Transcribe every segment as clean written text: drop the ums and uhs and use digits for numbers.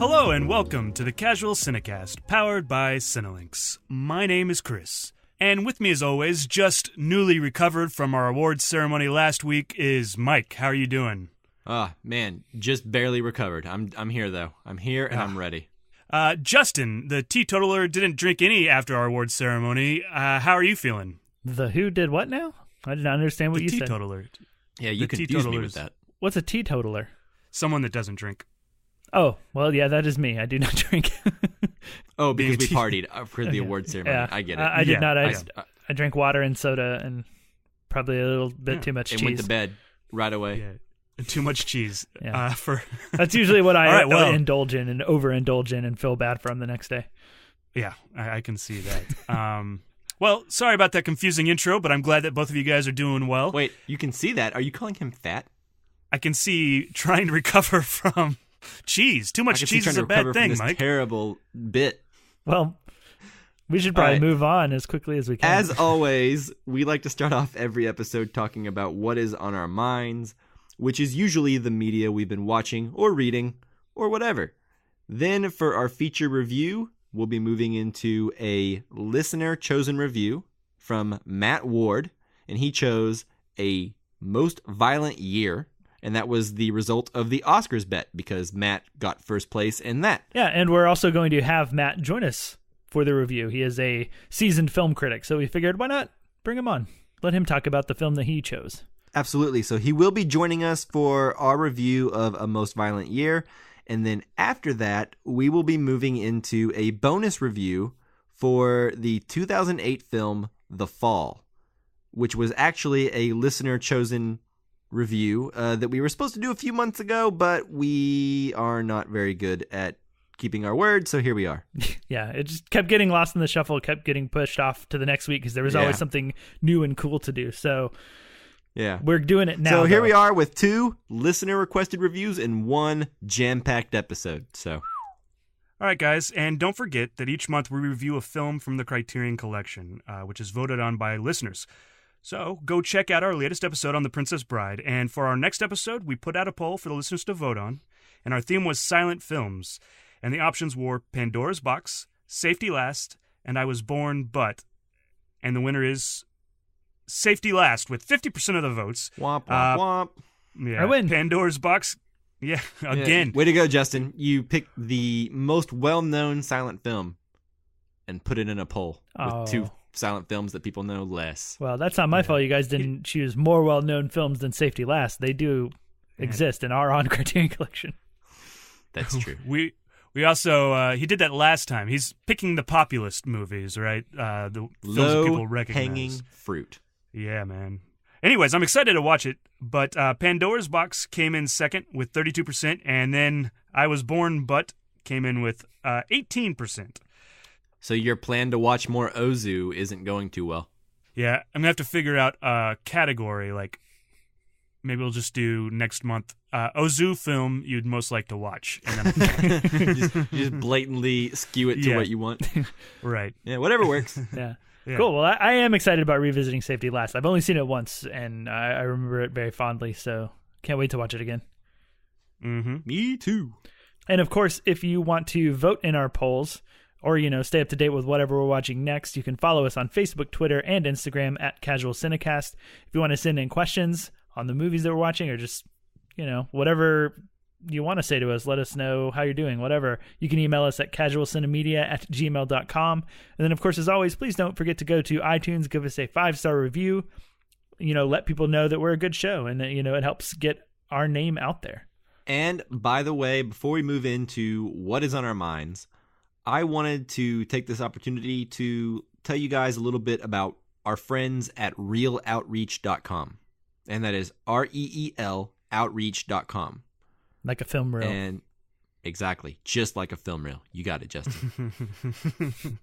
Hello and welcome to the Casual Cinecast, powered by Cinelinx. My name is Chris, and with me as always, just newly recovered from our awards ceremony last week, is Mike. How are you doing? Man, just barely recovered. I'm here though. I'm here and I'm ready. Justin, the teetotaler, didn't drink any after our awards ceremony. How are you feeling? The who did what now? I did not understand what you said. The teetotaler. Yeah, you confused me with that. What's a teetotaler? Someone that doesn't drink. Oh, well, yeah, that is me. I do not drink. Oh, because we partied for the awards ceremony. Yeah. I get it. I did not. I drank water and soda and probably a little bit too much cheese. And went to bed right away. Yeah. Too much cheese. Yeah. For That's usually what I indulge in and overindulge in and feel bad from the next day. Yeah, I can see that. Well, sorry about that confusing intro, but I'm glad that both of you guys are doing well. Wait, you can see that? Are you calling him fat? I can see trying to recover from cheese. Too much cheese is a bad thing, this Mike. Terrible bit. Well, we should probably move on as quickly as we can. As always, we like to start off every episode talking about what is on our minds, which is usually the media we've been watching or reading or whatever. Then for our feature review, we'll be moving into a listener-chosen review from Matt Ward, and he chose A Most Violent Year, and that was the result of the Oscars bet because Matt got first place in that. Yeah, and we're also going to have Matt join us for the review. He is a seasoned film critic, so we figured why not bring him on? Let him talk about the film that he chose. Absolutely. So he will be joining us for our review of A Most Violent Year. And then after that, we will be moving into a bonus review for the 2008 film The Fall, which was actually a listener-chosen review that we were supposed to do a few months ago, but we are not very good at keeping our word, so here we are. Yeah, it just kept getting lost in the shuffle, kept getting pushed off to the next week because there was always something new and cool to do. So yeah, we're doing it now. So here we are with 2 listener-requested reviews and 1 jam-packed episode. So, all right, guys, and don't forget that each month we review a film from the Criterion Collection, which is voted on by listeners. So go check out our latest episode on The Princess Bride, and for our next episode, we put out a poll for the listeners to vote on, and our theme was silent films, and the options were Pandora's Box, Safety Last, and I Was Born But, and the winner is Safety Last with 50% of the votes. Womp, womp, womp. Yeah, I win. Pandora's Box, again. Yeah. Way to go, Justin. You picked the most well-known silent film and put it in a poll with 2 silent films that people know less. Well, that's not my fault. You guys didn't choose more well-known films than Safety Last. They do exist and are on Criterion Collection. That's true. We also he did that last time. He's picking the populist movies, right? The films that people recognize. Low-hanging fruit. Yeah, man. Anyways, I'm excited to watch it, but Pandora's Box came in second with 32%, and then I Was Born But came in with 18%. So your plan to watch more Ozu isn't going too well. Yeah, I'm going to have to figure out a category, like maybe we'll just do next month Ozu film you'd most like to watch. And then just blatantly skew it to what you want. Right. Yeah, whatever works. Yeah. Cool. Well, I am excited about revisiting Safety Last. I've only seen it once, and I remember it very fondly, so can't wait to watch it again. Mm-hmm. Me too. And, of course, if you want to vote in our polls or, stay up to date with whatever we're watching next, you can follow us on Facebook, Twitter, and Instagram at Casual Cinecast. If you want to send in questions on the movies that we're watching or just, whatever you want to say to us, let us know how you're doing, whatever. You can email us at casualcinemedia@gmail.com. And then, of course, as always, please don't forget to go to iTunes, give us a 5-star review, let people know that we're a good show and that, it helps get our name out there. And by the way, before we move into what is on our minds, I wanted to take this opportunity to tell you guys a little bit about our friends at reeloutreach.com. And that is REEL outreach.com. Like a film reel. And exactly, just like a film reel. You got it, Justin.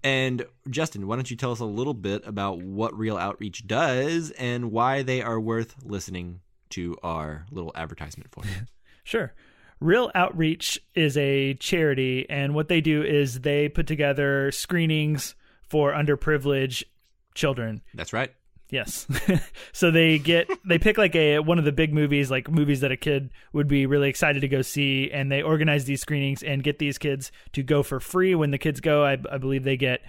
And Justin, why don't you tell us a little bit about what Real Outreach does and why they are worth listening to our little advertisement for? Sure. Real Outreach is a charity, and what they do is they put together screenings for underprivileged children. That's right. Yes. So they pick like one of the big movies, like movies that a kid would be really excited to go see, and they organize these screenings and get these kids to go for free. When the kids go, I believe they get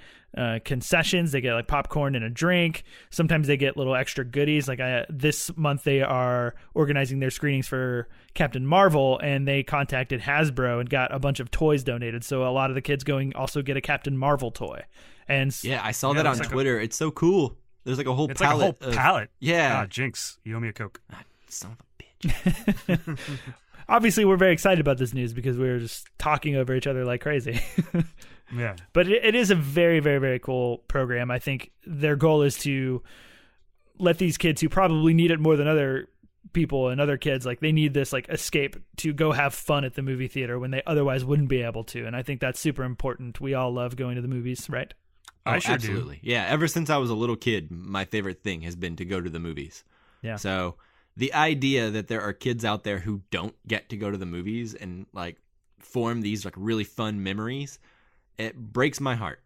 concessions. They get like popcorn and a drink. Sometimes they get little extra goodies. Like this month they are organizing their screenings for Captain Marvel, and they contacted Hasbro and got a bunch of toys donated. So a lot of the kids going also get a Captain Marvel toy. And yeah, I saw that on Twitter. It's so cool. There's like a whole palette. Like a whole palette. Yeah. Ah, Jinx, you owe me a Coke. Son of a bitch. Obviously, we're very excited about this news because we're just talking over each other like crazy. Yeah. But it is a very, very, very cool program. I think their goal is to let these kids who probably need it more than other people and other kids, like they need this like escape to go have fun at the movie theater when they otherwise wouldn't be able to. And I think that's super important. We all love going to the movies, right? I sure absolutely. do. Yeah, ever since I was a little kid, my favorite thing has been to go to the movies. Yeah. So the idea that there are kids out there who don't get to go to the movies and like form these like really fun memories, it breaks my heart,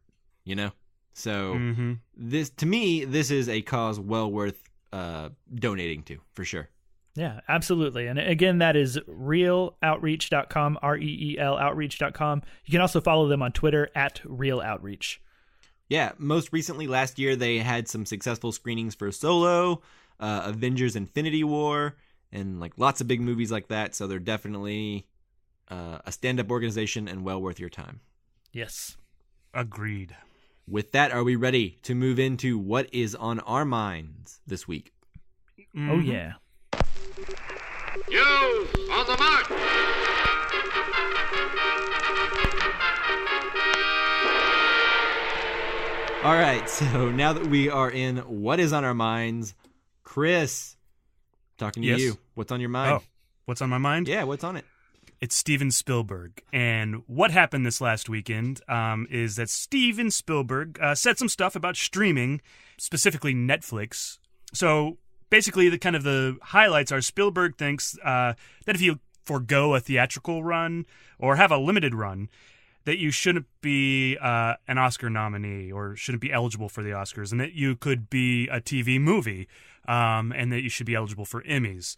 you know? So this, to me, this is a cause well worth donating to, for sure. Yeah, absolutely. And again, that is realoutreach.com, REEL outreach.com. You can also follow them on Twitter at realoutreach. Yeah, most recently last year, they had some successful screenings for Solo, Avengers Infinity War, and like lots of big movies like that. So they're definitely a stand-up organization and well worth your time. Yes. Agreed. With that, are we ready to move into what is on our minds this week? Oh, yeah. News on the march! All right, so now that we are in what is on our minds, Chris, talking to Yes? you. What's on your mind? Oh, what's on my mind? Yeah, what's on it? It's Steven Spielberg. And what happened this last weekend is that Steven Spielberg said some stuff about streaming, specifically Netflix. So basically, the highlights are Spielberg thinks that if you forego a theatrical run or have a limited run, that you shouldn't be an Oscar nominee or shouldn't be eligible for the Oscars, and that you could be a TV movie, and that you should be eligible for Emmys.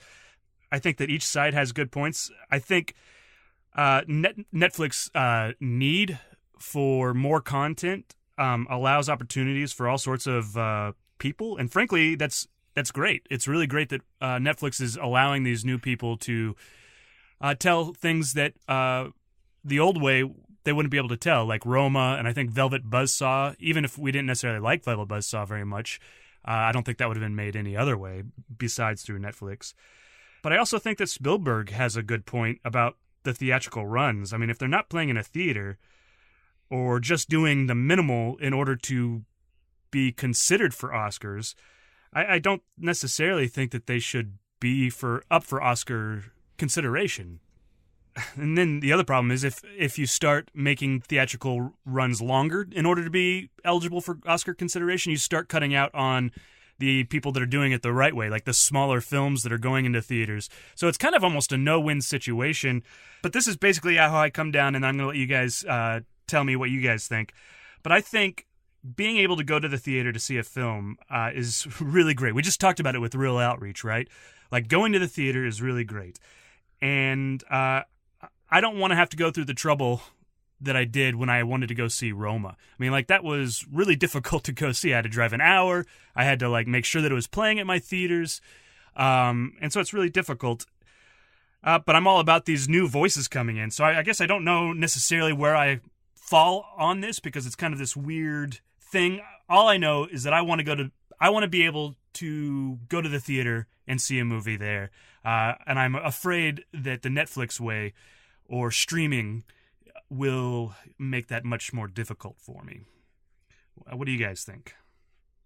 I think that each side has good points. I think Netflix need for more content allows opportunities for all sorts of people, and frankly, that's great. It's really great that Netflix is allowing these new people to tell things that the old way they wouldn't be able to tell, like Roma and I think Velvet Buzzsaw. Even if we didn't necessarily like Velvet Buzzsaw very much, I don't think that would have been made any other way besides through Netflix. But I also think that Spielberg has a good point about the theatrical runs. I mean, if they're not playing in a theater or just doing the minimal in order to be considered for Oscars, I don't necessarily think that they should be up for Oscar consideration. And then the other problem is if you start making theatrical runs longer in order to be eligible for Oscar consideration, you start cutting out on the people that are doing it the right way, like the smaller films that are going into theaters. So it's kind of almost a no-win situation. But this is basically how I come down, and I'm going to let you guys tell me what you guys think. But I think being able to go to the theater to see a film is really great. We just talked about it with Real Outreach, right? Like going to the theater is really great. And I don't want to have to go through the trouble that I did when I wanted to go see Roma. I mean, like, that was really difficult to go see. I had to drive an hour. I had to, like, make sure that it was playing at my theaters. And so it's really difficult. But I'm all about these new voices coming in. So I guess I don't know necessarily where I fall on this because it's kind of this weird thing. All I know is that I want to be able to go to the theater and see a movie there. And I'm afraid that the Netflix way or streaming will make that much more difficult for me. What do you guys think?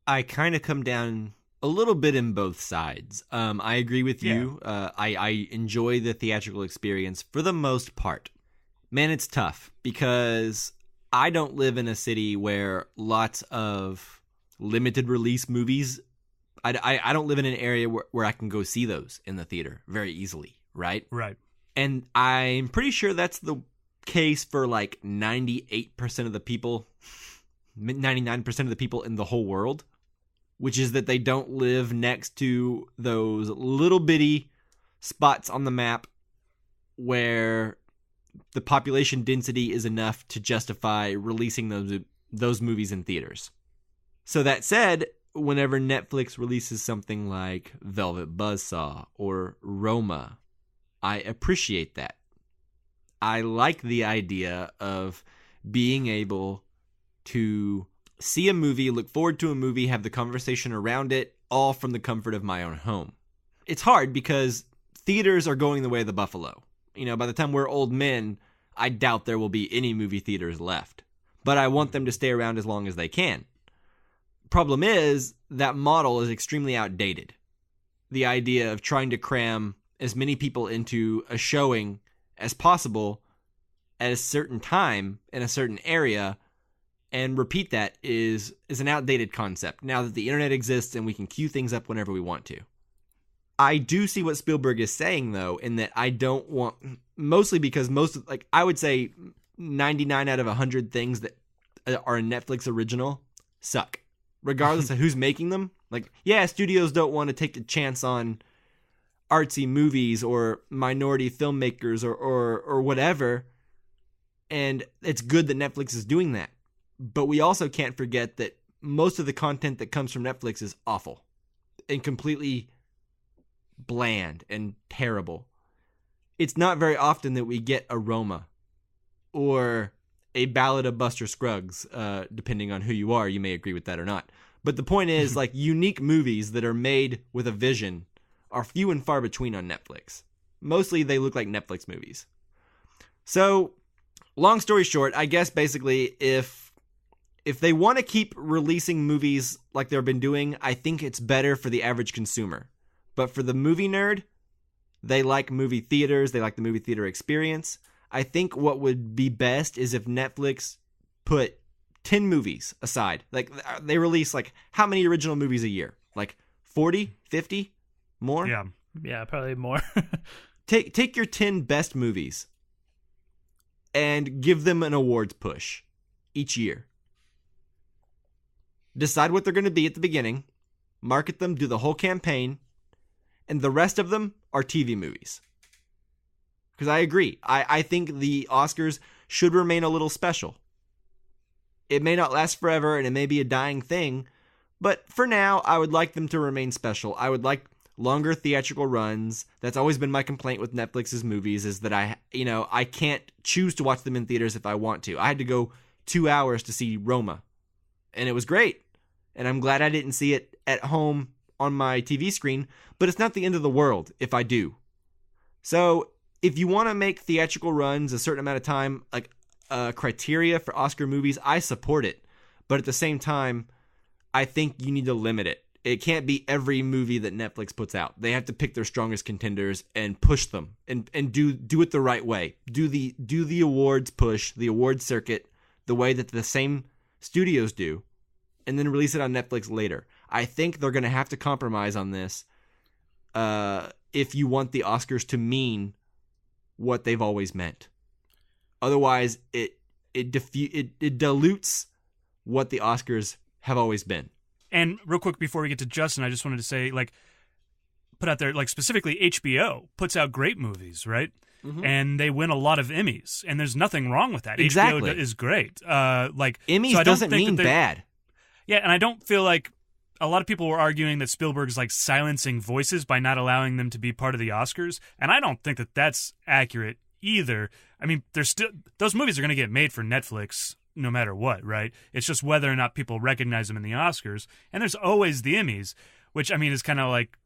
I kind of come down a little bit in both sides. I agree with you. I enjoy the theatrical experience for the most part. Man, it's tough because I don't live in a city where lots of limited release movies. I don't live in an area where I can go see those in the theater very easily, right? Right. And I'm pretty sure that's the case for like 98% of the people, 99% of the people in the whole world. which is that they don't live next to those little bitty spots on the map where the population density is enough to justify releasing those movies in theaters. So that said, whenever Netflix releases something like Velvet Buzzsaw or Roma, I appreciate that. I like the idea of being able to see a movie, look forward to a movie, have the conversation around it, all from the comfort of my own home. It's hard because theaters are going the way of the buffalo. By the time we're old men, I doubt there will be any movie theaters left. But I want them to stay around as long as they can. Problem is, that model is extremely outdated. The idea of trying to cram as many people into a showing as possible at a certain time in a certain area and repeat that is an outdated concept now that the internet exists and we can queue things up whenever we want to. I do see what Spielberg is saying, though, in that I don't want, mostly because I would say 99 out of 100 things that are a Netflix original suck, regardless of who's making them. Studios don't want to take a chance on artsy movies or minority filmmakers or whatever, and it's good that Netflix is doing that. But we also can't forget that most of the content that comes from Netflix is awful and completely bland and terrible. It's not very often that we get a Roma or a Ballad of Buster Scruggs. Depending on who you are, you may agree with that or not. But the point is, unique movies that are made with a vision are few and far between on Netflix. Mostly they look like Netflix movies. So, long story short, I guess basically if they want to keep releasing movies like they've been doing, I think it's better for the average consumer. But for the movie nerd, they like movie theaters. They like the movie theater experience. I think what would be best is if Netflix put 10 movies aside. They release, how many original movies a year? 40, 50, more? Yeah, probably more. Take your 10 best movies and give them an awards push each year. Decide what they're going to be at the beginning. Market them, do the whole campaign. And the rest of them are TV movies. Because I agree. I think the Oscars should remain a little special. It may not last forever and it may be a dying thing. But for now, I would like them to remain special. I would like longer theatrical runs. That's always been my complaint with Netflix's movies is that I can't choose to watch them in theaters if I want to. I had to go 2 hours to see Roma. And it was great. And I'm glad I didn't see it at home on my TV screen, but it's not the end of the world if I do. So if you want to make theatrical runs a certain amount of time, like criteria for Oscar movies, I support it. But at the same time, I think you need to limit it. It can't be every movie that Netflix puts out. They have to pick their strongest contenders and push them and do it the right way. Do the awards push, the awards circuit, the way that the same studios do, and then release it on Netflix later. I think they're going to have to compromise on this if you want the Oscars to mean what they've always meant. Otherwise, it dilutes what the Oscars have always been. And real quick before we get to Justin, I just wanted to say, put out there, specifically HBO puts out great movies, right? Mm-hmm. And they win a lot of Emmys, and there's nothing wrong with that. Exactly. HBO is great. Emmys so doesn't mean bad. Yeah, and I don't feel like a lot of people were arguing that Spielberg's silencing voices by not allowing them to be part of the Oscars, and I don't think that that's accurate either. I mean, those movies are going to get made for Netflix no matter what, right? It's just whether or not people recognize them in the Oscars, and there's always the Emmys, which I mean is kind of like.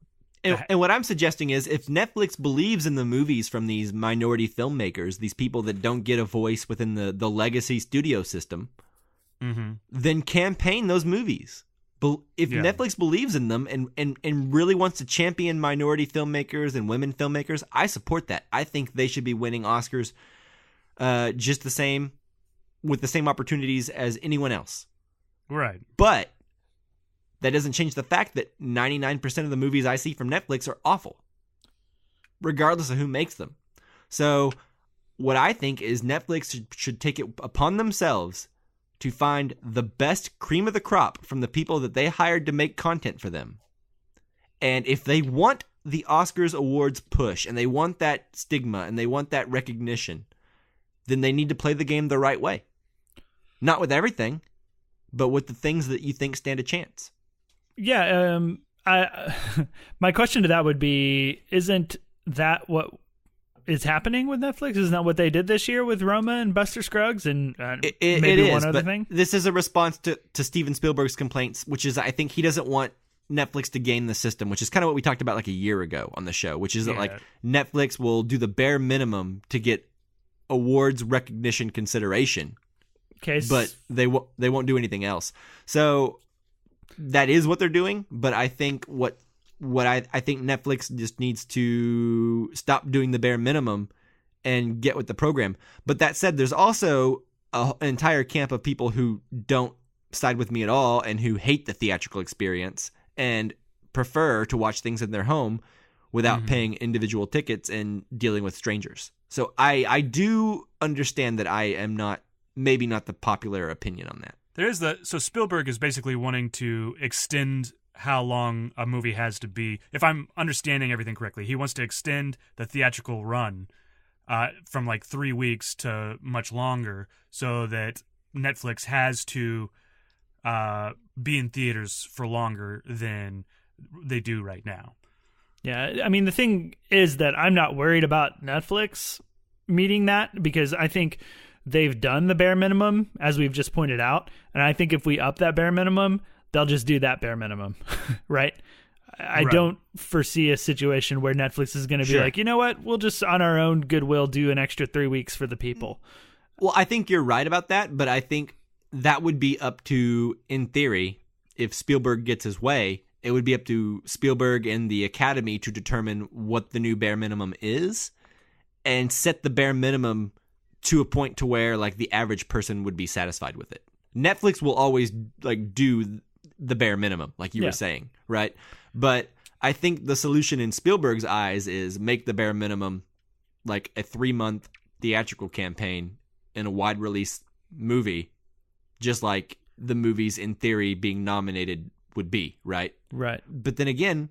And what I'm suggesting is if Netflix believes in the movies from these minority filmmakers, these people that don't get a voice within the legacy studio system, mm-hmm. then campaign those movies. If Netflix believes in them and really wants to champion minority filmmakers and women filmmakers, I support that. I think they should be winning Oscars just the same, with the same opportunities as anyone else. Right. But that doesn't change the fact that 99% of the movies I see from Netflix are awful, regardless of who makes them. So what I think is Netflix should take it upon themselves to find the best cream of the crop from the people that they hired to make content for them. And if they want the Oscars awards push, and they want that stigma, and they want that recognition, then they need to play the game the right way. Not with everything, but with the things that you think stand a chance. Yeah, my question to that would be, isn't that what is happening with Netflix? Isn't that what they did this year with Roma and Buster Scruggs and maybe one other thing? This is a response to Steven Spielberg's complaints, which is I think he doesn't want Netflix to game the system, which is kind of what we talked about like a year ago on the show, which is that like Netflix will do the bare minimum to get awards recognition consideration, but they won't do anything else. So that is what they're doing, but I think what I think Netflix just needs to stop doing the bare minimum and get with the program. But that said, there's also an entire camp of people who don't side with me at all and who hate the theatrical experience and prefer to watch things in their home without paying individual tickets and dealing with strangers. So I do understand that I am maybe not the popular opinion on that. So Spielberg is basically wanting to extend how long a movie has to be. If I'm understanding everything correctly, he wants to extend the theatrical run from like 3 weeks to much longer, so that Netflix has to be in theaters for longer than they do right now. Yeah, I mean, the thing is that I'm not worried about Netflix meeting that, because I think they've done the bare minimum, as we've just pointed out, and I think if we up that bare minimum, they'll just do that bare minimum, right? I don't foresee a situation where Netflix is going to be like, you know what, we'll just on our own goodwill do an extra 3 weeks for the people. Well, I think you're right about that, but I think that would be up to, in theory, if Spielberg gets his way, it would be up to Spielberg and the Academy to determine what the new bare minimum is and set the bare minimum to a point to where like the average person would be satisfied with it. Netflix will always like do the bare minimum, like you were saying, right? But I think the solution in Spielberg's eyes is make the bare minimum like a 3-month theatrical campaign in a wide release movie, just like the movies in theory being nominated would be, right? Right. But then again,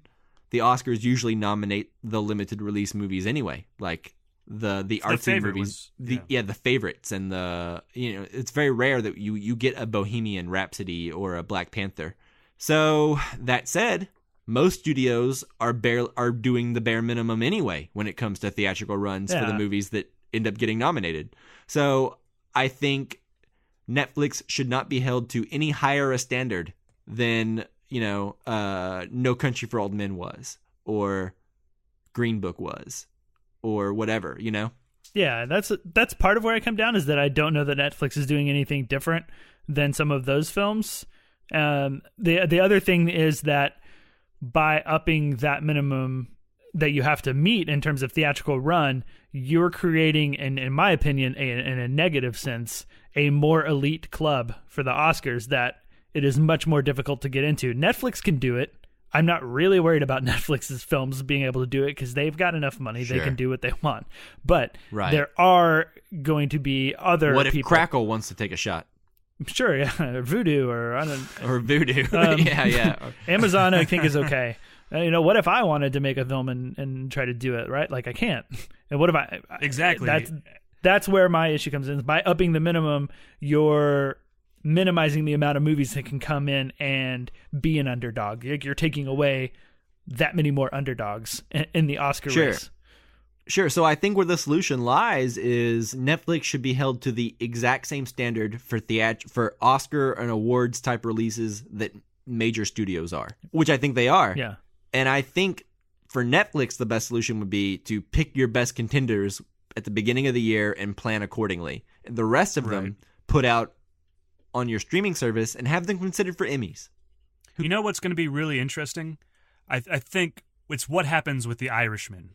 the Oscars usually nominate the limited release movies anyway, like the artsy movies, the favorites, and it's very rare that you get a Bohemian Rhapsody or a Black Panther. So that said, most studios are doing the bare minimum anyway when it comes to theatrical runs for the movies that end up getting nominated. So I think Netflix should not be held to any higher a standard than No Country for Old Men was, or Green Book was, or whatever, Yeah, that's part of where I come down, is that I don't know that Netflix is doing anything different than some of those films. The other thing is that by upping that minimum that you have to meet in terms of theatrical run, you're creating, in my opinion, in a negative sense, a more elite club for the Oscars that it is much more difficult to get into. Netflix can do it. I'm not really worried about Netflix's films being able to do it because they've got enough money. Sure. They can do what they want. But there are going to be other What if people. Crackle wants to take a shot? Sure, yeah. Voodoo or I don't. Or Voodoo. Yeah. Amazon, I think, is okay. What if I wanted to make a film and try to do it, right? Like, I can't. And what if I... Exactly. That's where my issue comes in. By upping the minimum, you're minimizing the amount of movies that can come in and be an underdog. You're taking away that many more underdogs in the Oscar race. Sure. So I think where the solution lies is Netflix should be held to the exact same standard for Oscar and awards type releases that major studios are, which I think they are. Yeah. And I think for Netflix, the best solution would be to pick your best contenders at the beginning of the year and plan accordingly. And the rest of them put out on your streaming service and have them considered for Emmys. You know what's going to be really interesting? I think it's what happens with The Irishman.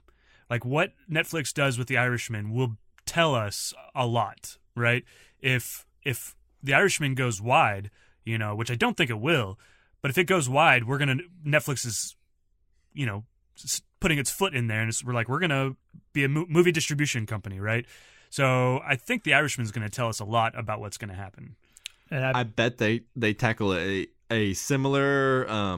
Like, what Netflix does with The Irishman will tell us a lot, right? If The Irishman goes wide, which I don't think it will, but if it goes wide, Netflix is, putting its foot in there, and we're going to be a movie distribution company, right? So I think The Irishman is going to tell us a lot about what's going to happen. And I bet they tackle a similar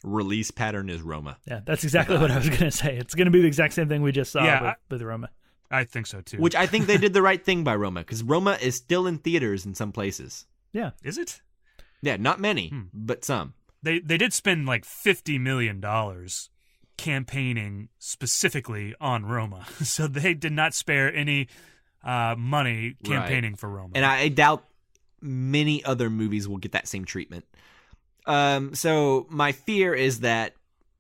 release pattern as Roma. Yeah, that's exactly what I was going to say. It's going to be the exact same thing we just saw with Roma. I think so, too. Which I think they did the right thing by Roma, because Roma is still in theaters in some places. Yeah. Is it? Yeah, not many, but some. They did spend like $50 million campaigning specifically on Roma. So they did not spare any money campaigning for Roma. And I doubt many other movies will get that same treatment. So my fear is that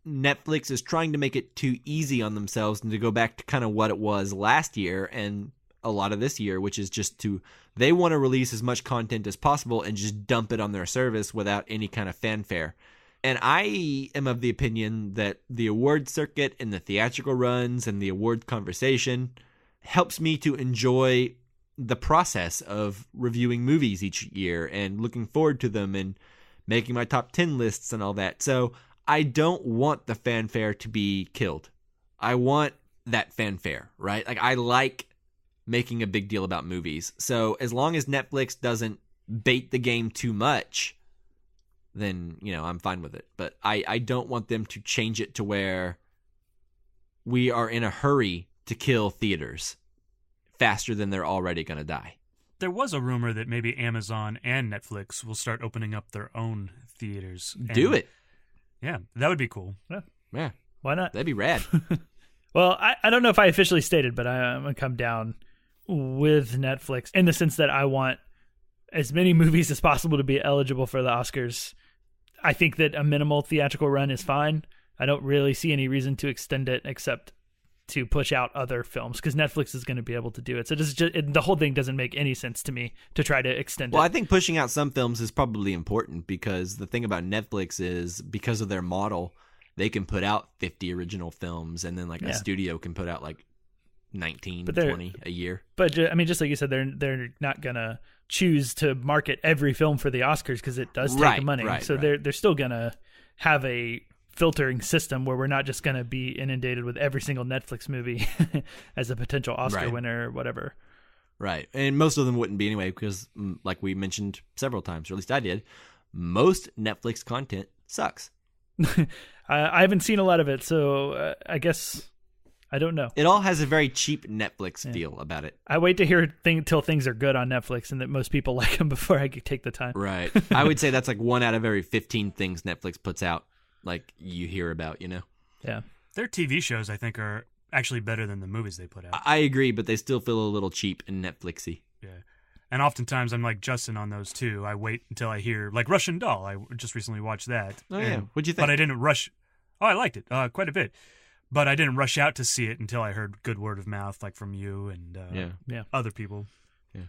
Netflix is trying to make it too easy on themselves and to go back to kind of what it was last year and a lot of this year, which is just they want to release as much content as possible and just dump it on their service without any kind of fanfare. And I am of the opinion that the award circuit and the theatrical runs and the award conversation helps me to enjoy the process of reviewing movies each year and looking forward to them and making my top 10 lists and all that. So I don't want the fanfare to be killed. I want that fanfare, right? Like, I like making a big deal about movies. So as long as Netflix doesn't bait the game too much, then, I'm fine with it. But I don't want them to change it to where we are in a hurry to kill theaters faster than they're already going to die. There was a rumor that maybe Amazon and Netflix will start opening up their own theaters. Do it. Yeah, that would be cool. Yeah. Why not? That'd be rad. Well, I don't know if I officially stated, but I'm going to come down with Netflix in the sense that I want as many movies as possible to be eligible for the Oscars. I think that a minimal theatrical run is fine. I don't really see any reason to extend it except to push out other films because Netflix is going to be able to do it. So the whole thing doesn't make any sense to me to try to extend it. Well, I think pushing out some films is probably important because the thing about Netflix is because of their model, they can put out 50 original films and then a studio can put out 19, 20 a year. But just like you said, they're not going to choose to market every film for the Oscars because it does take money. So they're still going to have a filtering system where we're not just going to be inundated with every single Netflix movie as a potential Oscar winner or whatever. Right. And most of them wouldn't be anyway because like we mentioned several times, or at least I did, most Netflix content sucks. I haven't seen a lot of it, so I guess I don't know. It all has a very cheap Netflix feel about it. I wait to hear till things are good on Netflix and that most people like them before I take the time. Right. I would say that's 1 out of every 15 things Netflix puts out. You hear about, Yeah. Their TV shows, I think, are actually better than the movies they put out. I agree, but they still feel a little cheap and Netflixy. Yeah. And oftentimes I'm like Justin on those too. I wait until I hear, Russian Doll. I just recently watched that. Oh, yeah. What'd you think? But I didn't rush. Oh, I liked it quite a bit. But I didn't rush out to see it until I heard good word of mouth, from you and other people. Yeah.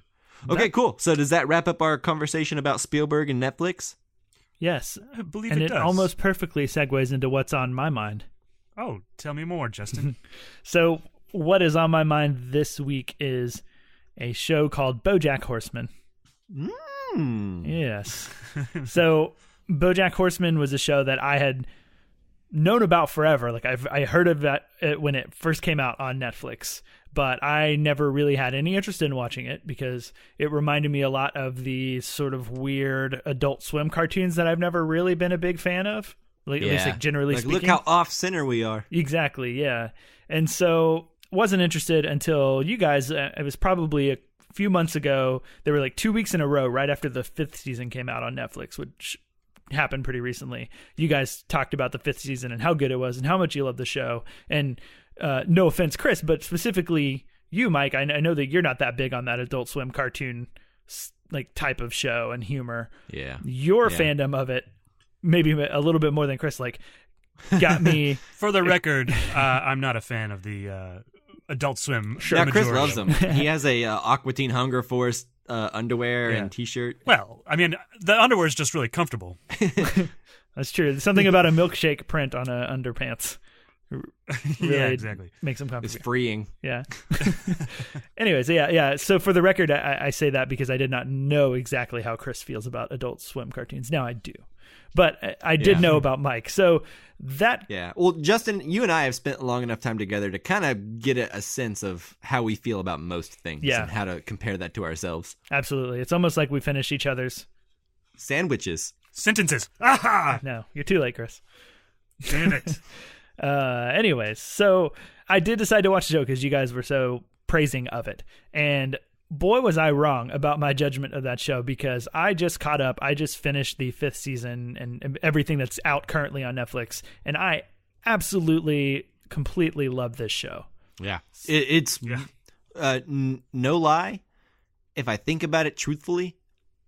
Okay, cool. So does that wrap up our conversation about Spielberg and Netflix? Yes, I believe and it does. Almost perfectly segues into what's on my mind. Oh, tell me more, Justin. So what is on my mind this week is a show called Bojack Horseman. Yes. So Bojack Horseman was a show that I had known about forever. I heard of that when it first came out on Netflix, but I never really had any interest in watching it because it reminded me a lot of the sort of weird Adult Swim cartoons that I've never really been a big fan of. At least generally speaking. Look how off center we are. Exactly, yeah. And so wasn't interested until you guys, it was probably a few months ago. There were 2 weeks in a row right after the 5th season came out on Netflix, which happened pretty recently. You guys talked about the 5th season and how good it was and how much you love the show. And no offense, Chris, but specifically you, Mike, I know that you're not that big on that Adult Swim cartoon type of show and humor. Yeah. Your fandom of it, maybe a little bit more than Chris, got me. For the record, I'm not a fan of the Adult Swim. Sure, now Chris loves them. He has a Aqua Teen Hunger Force underwear and t-shirt. Well, I mean, the underwear is just really comfortable. That's true. There's something about a milkshake print on a underpants. Really exactly. Makes them comfortable. It's freeing. Yeah. Anyways, yeah. So for the record, I say that because I did not know exactly how Chris feels about Adult Swim cartoons. Now I do. But I did know about Mike. So that... Yeah. Well, Justin, you and I have spent long enough time together to kind of get a sense of how we feel about most things and how to compare that to ourselves. Absolutely. It's almost like we finish each other's Sandwiches. Sentences. Aha! No, you're too late, Chris. Damn it. Anyways, so I did decide to watch the show because you guys were so praising of it. And boy, was I wrong about my judgment of that show, because I just caught up. I just finished the 5th season and everything that's out currently on Netflix. And I absolutely, completely love this show. Yeah. It's no lie. If I think about it truthfully,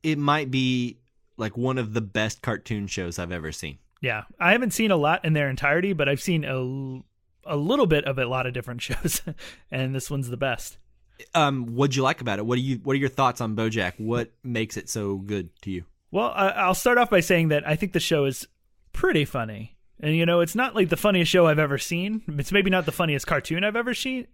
it might be like one of the best cartoon shows I've ever seen. Yeah. I haven't seen a lot in their entirety, but I've seen a little bit of a lot of different shows. And this one's the best. What'd you like about it? What are your thoughts on Bojack? What makes it so good to you? Well, I'll start off by saying that I think the show is pretty funny. And, it's not like the funniest show I've ever seen. It's maybe not the funniest cartoon I've ever seen.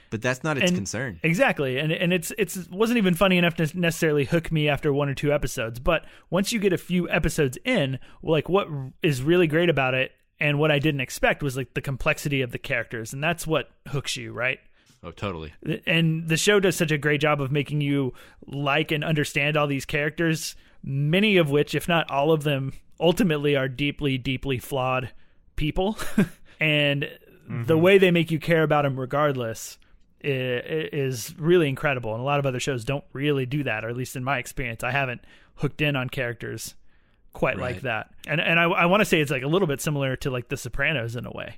But that's not its concern. Exactly. And it wasn't even funny enough to necessarily hook me after 1 or 2 episodes. But once you get a few episodes in, like, what is really great about it and what I didn't expect was like the complexity of the characters. And that's what hooks you, right? Oh, totally. And the show does such a great job of making you like and understand all these characters, many of which, if not all of them, ultimately are deeply, deeply flawed people. And the way they make you care about them regardless is really incredible. And a lot of other shows don't really do that, or at least in my experience, I haven't hooked in on characters quite like that. And I want to say it's like a little bit similar to like The Sopranos in a way,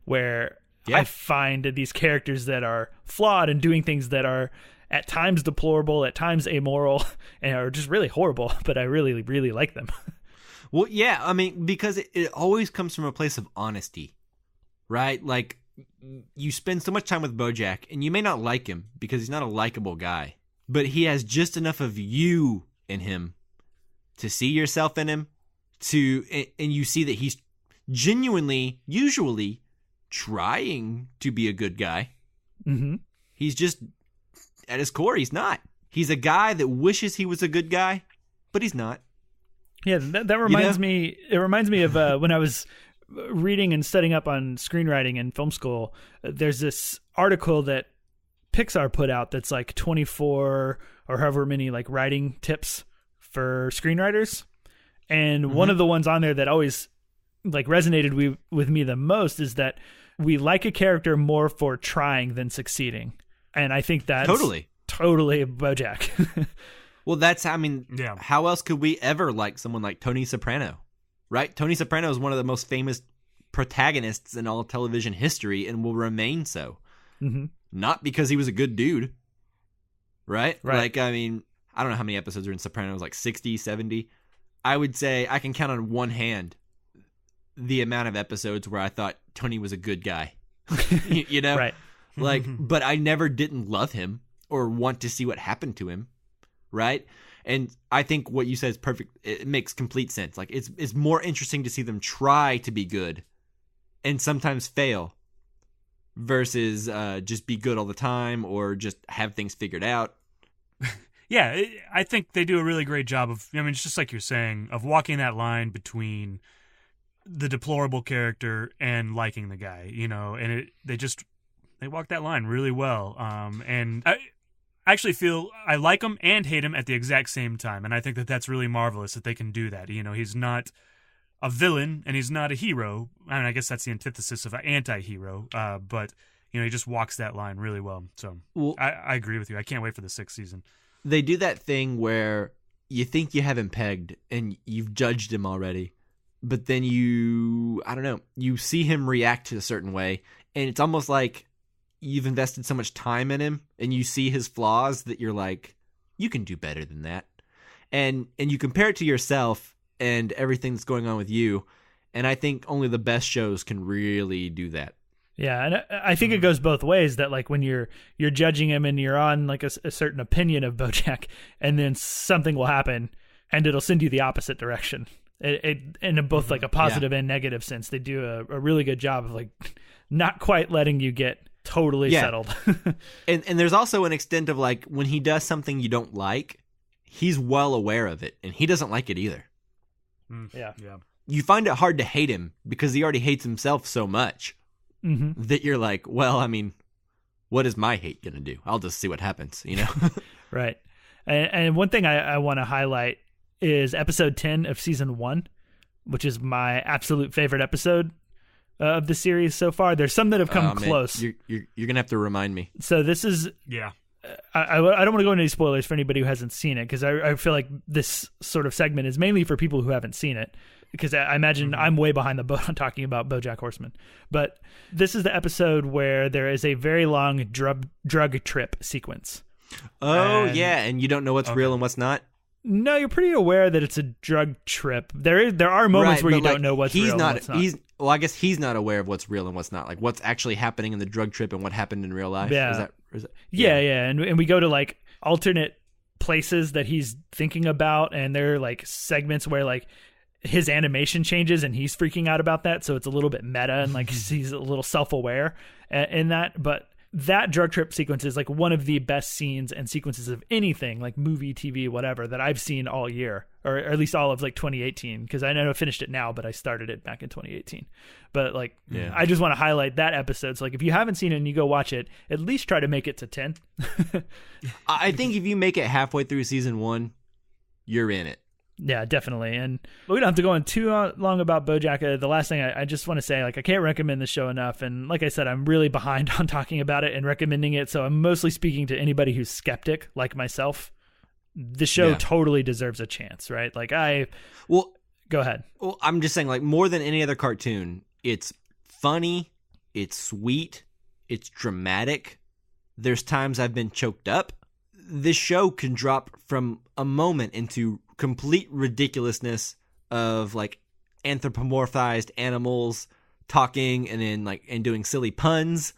where I find these characters that are flawed and doing things that are at times deplorable, at times amoral, and are just really horrible, but I really, really like them. Well, yeah, I mean, because it always comes from a place of honesty, right? Like, you spend so much time with Bojack, and you may not like him because he's not a likable guy, but he has just enough of you in him to see yourself in him, and you see that he's genuinely, usually, trying to be a good guy. Mm-hmm. He's just, at his core, he's not. He's a guy that wishes he was a good guy, but he's not. Yeah, that reminds me. It reminds me of when I was reading and studying up on screenwriting in film school. There's this article that Pixar put out that's like 24 or however many like writing tips for screenwriters, and one of the ones on there that always like resonated with me the most is that we like a character more for trying than succeeding, and I think that's totally Bojack. Well, how else could we ever like someone like Tony Soprano, right? Tony Soprano is one of the most famous protagonists in all television history and will remain so. Mm-hmm. Not because he was a good dude, right? Like, I mean, I don't know how many episodes are in Sopranos, like 60, 70. I would say I can count on one hand the amount of episodes where I thought Tony was a good guy, you know? Right. Like, but I never didn't love him or want to see what happened to him. Right. And I think what you said is perfect. It makes complete sense. Like, it's more interesting to see them try to be good and sometimes fail versus just be good all the time or just have things figured out. Yeah, I think they do a really great job of, I mean, it's just like you're saying, of walking that line between the deplorable character and liking the guy, and they walk that line really well. And I actually feel I like him and hate him at the exact same time, and I think that that's really marvelous that they can do that. He's not a villain and he's not a hero. I mean, I guess that's the antithesis of an anti-hero, but he just walks that line really well. So I agree with you. I can't wait for the 6th season. They do that thing where you think you have him pegged and you've judged him already, but then you see him react to a certain way, and it's almost like you've invested so much time in him and you see his flaws that you're like, you can do better than that. And you compare it to yourself and everything that's going on with you. And I think only the best shows can really do that. Yeah. And I think it goes both ways, that like when you're judging him and you're on like a certain opinion of Bojack, and then something will happen and it'll send you the opposite direction. In both like a positive and negative sense. They do a really good job of like not quite letting you get totally settled. and there's also an extent of like when he does something you don't like, he's well aware of it and he doesn't like it either. Yeah. You find it hard to hate him because he already hates himself so much that you're like, well, I mean, what is my hate going to do? I'll just see what happens, Right. And one thing I want to highlight is episode 10 of season 1, which is my absolute favorite episode of the series so far. There's some that have come close. You're gonna have to remind me. So this is I don't want to go into any spoilers for anybody who hasn't seen it, because I feel like this sort of segment is mainly for people who haven't seen it, because I imagine I'm way behind the boat on talking about Bojack Horseman. But this is the episode where there is a very long drug trip sequence. Oh, and you don't know what's real and what's not? No, you're pretty aware that it's a drug trip. There are moments where you don't know what's real and what's not. Well, I guess he's not aware of what's real and what's not, like what's actually happening in the drug trip and what happened in real life. Yeah. Is that Yeah. And we go to like alternate places that he's thinking about, and there are like segments where like his animation changes and he's freaking out about that, so it's a little bit meta and like he's a little self-aware in that. But that drug trip sequence is like one of the best scenes and sequences of anything, like movie, TV, whatever, that I've seen all year, or at least all of like 2018, because I know I finished it now, but I started it back in 2018. But like, I just want to highlight that episode. So like, if you haven't seen it and you go watch it, at least try to make it to 10. I think if you make it halfway through season 1, you're in it. Yeah, definitely. And we don't have to go on too long about Bojack. The last thing I just want to say, like, I can't recommend the show enough. And like I said, I'm really behind on talking about it and recommending it. So I'm mostly speaking to anybody who's skeptic like myself. The show totally deserves a chance, right? Like go ahead. Well, I'm just saying, like, more than any other cartoon, it's funny, it's sweet, it's dramatic. There's times I've been choked up. This show can drop from a moment into complete ridiculousness of like anthropomorphized animals talking and doing silly puns,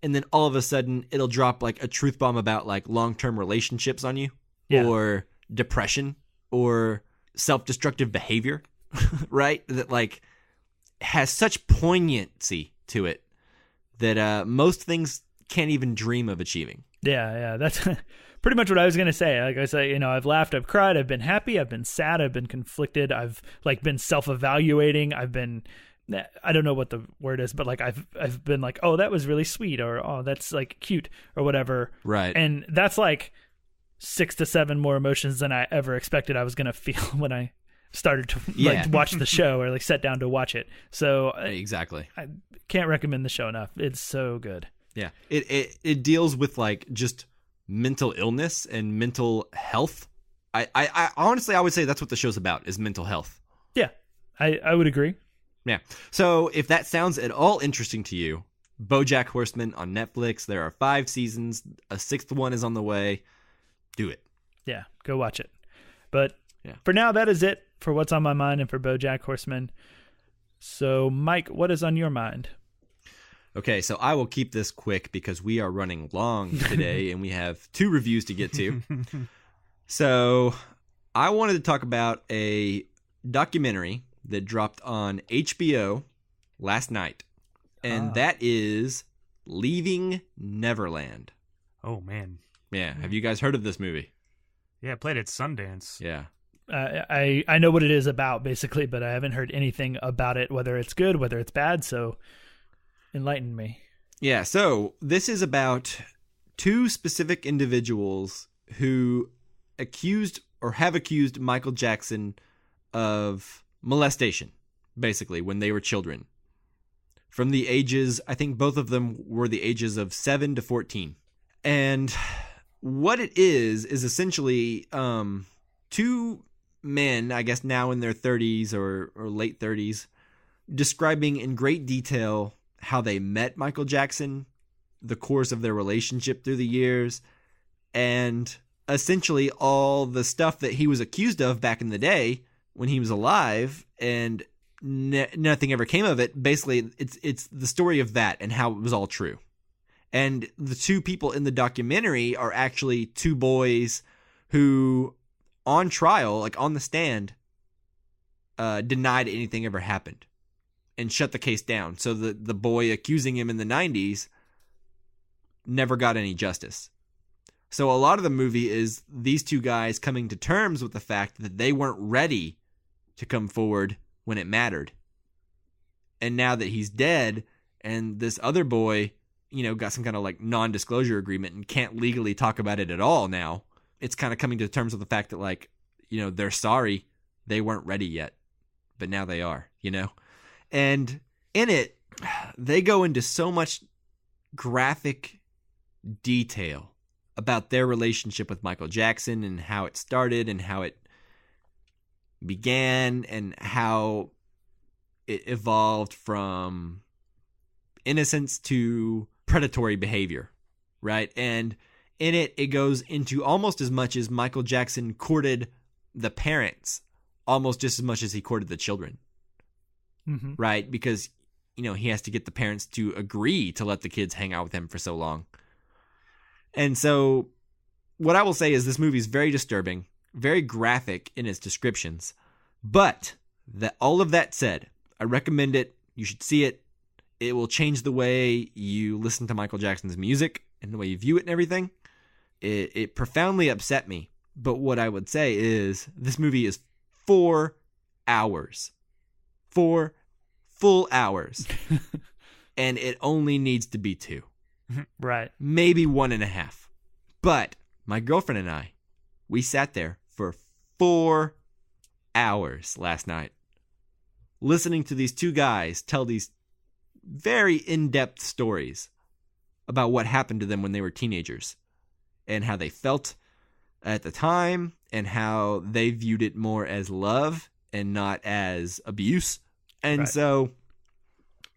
and then all of a sudden it'll drop like a truth bomb about like long-term relationships on you, or depression, or self-destructive behavior, right? That like has such poignancy to it that most things can't even dream of achieving. Yeah, that's pretty much what I was going to say. Like I say, I've laughed, I've cried, I've been happy, I've been sad, I've been conflicted, I've like been self-evaluating, I don't know what the word is, but like I've been like, oh, that was really sweet, or oh, that's like cute, or whatever. Right. And that's like 6 to 7 more emotions than I ever expected I was going to feel when I started to like watch the show, or like sat down to watch it. So exactly. I can't recommend the show enough. It's so good. Yeah. It deals with like just mental illness and mental health. I honestly, I would say that's what the show's about, is mental health. Yeah, I would agree. Yeah. So if that sounds at all interesting to you, Bojack Horseman on Netflix. There are 5 seasons. A 6th one is on the way. Do it. Yeah, go watch it. But for now, that is it for what's on my mind and for Bojack Horseman. So, Mike, what is on your mind? Okay, so I will keep this quick because we are running long today and we have 2 reviews to get to. So I wanted to talk about a documentary that dropped on HBO last night, and that is Leaving Neverland. Oh, man. Yeah, have you guys heard of this movie? Yeah, I played at Sundance. Yeah. I know what it is about, basically, but I haven't heard anything about it, whether it's good, whether it's bad, so enlighten me. Yeah, so this is about 2 specific individuals who have accused Michael Jackson of molestation, basically, when they were children. From the ages, I think both of them were the ages of 7 to 14. And what it is essentially 2 men, I guess now in their 30s or late 30s, describing in great detail how they met Michael Jackson, the course of their relationship through the years, and essentially all the stuff that he was accused of back in the day when he was alive, and nothing ever came of it. Basically, it's the story of that and how it was all true. And the 2 people in the documentary are actually 2 boys who, on trial, like on the stand, denied anything ever happened and shut the case down. So the boy accusing him in the 90s never got any justice. So a lot of the movie is these 2 guys coming to terms with the fact that they weren't ready to come forward when it mattered. And now that he's dead and this other boy, got some kind of like non-disclosure agreement and can't legally talk about it at all now, it's kind of coming to terms with the fact that like, they're sorry they weren't ready yet, but now they are, And in it, they go into so much graphic detail about their relationship with Michael Jackson and how it started and how it began and how it evolved from innocence to predatory behavior, right? And in it, it goes into almost as much as Michael Jackson courted the parents, almost just as much as he courted the children, right? Because, he has to get the parents to agree to let the kids hang out with him for so long. And so what I will say is this movie is very disturbing, very graphic in its descriptions. But all of that said, I recommend it. You should see it. It will change the way you listen to Michael Jackson's music and the way you view it and everything. It profoundly upset me. But what I would say is this movie is 4 hours. 4 full hours. And it only needs to be 2. Right. Maybe 1.5. But my girlfriend and I, we sat there for 4 hours last night listening to these two guys tell these very in-depth stories about what happened to them when they were teenagers and how they felt at the time and how they viewed it more as love and not as abuse. And right. So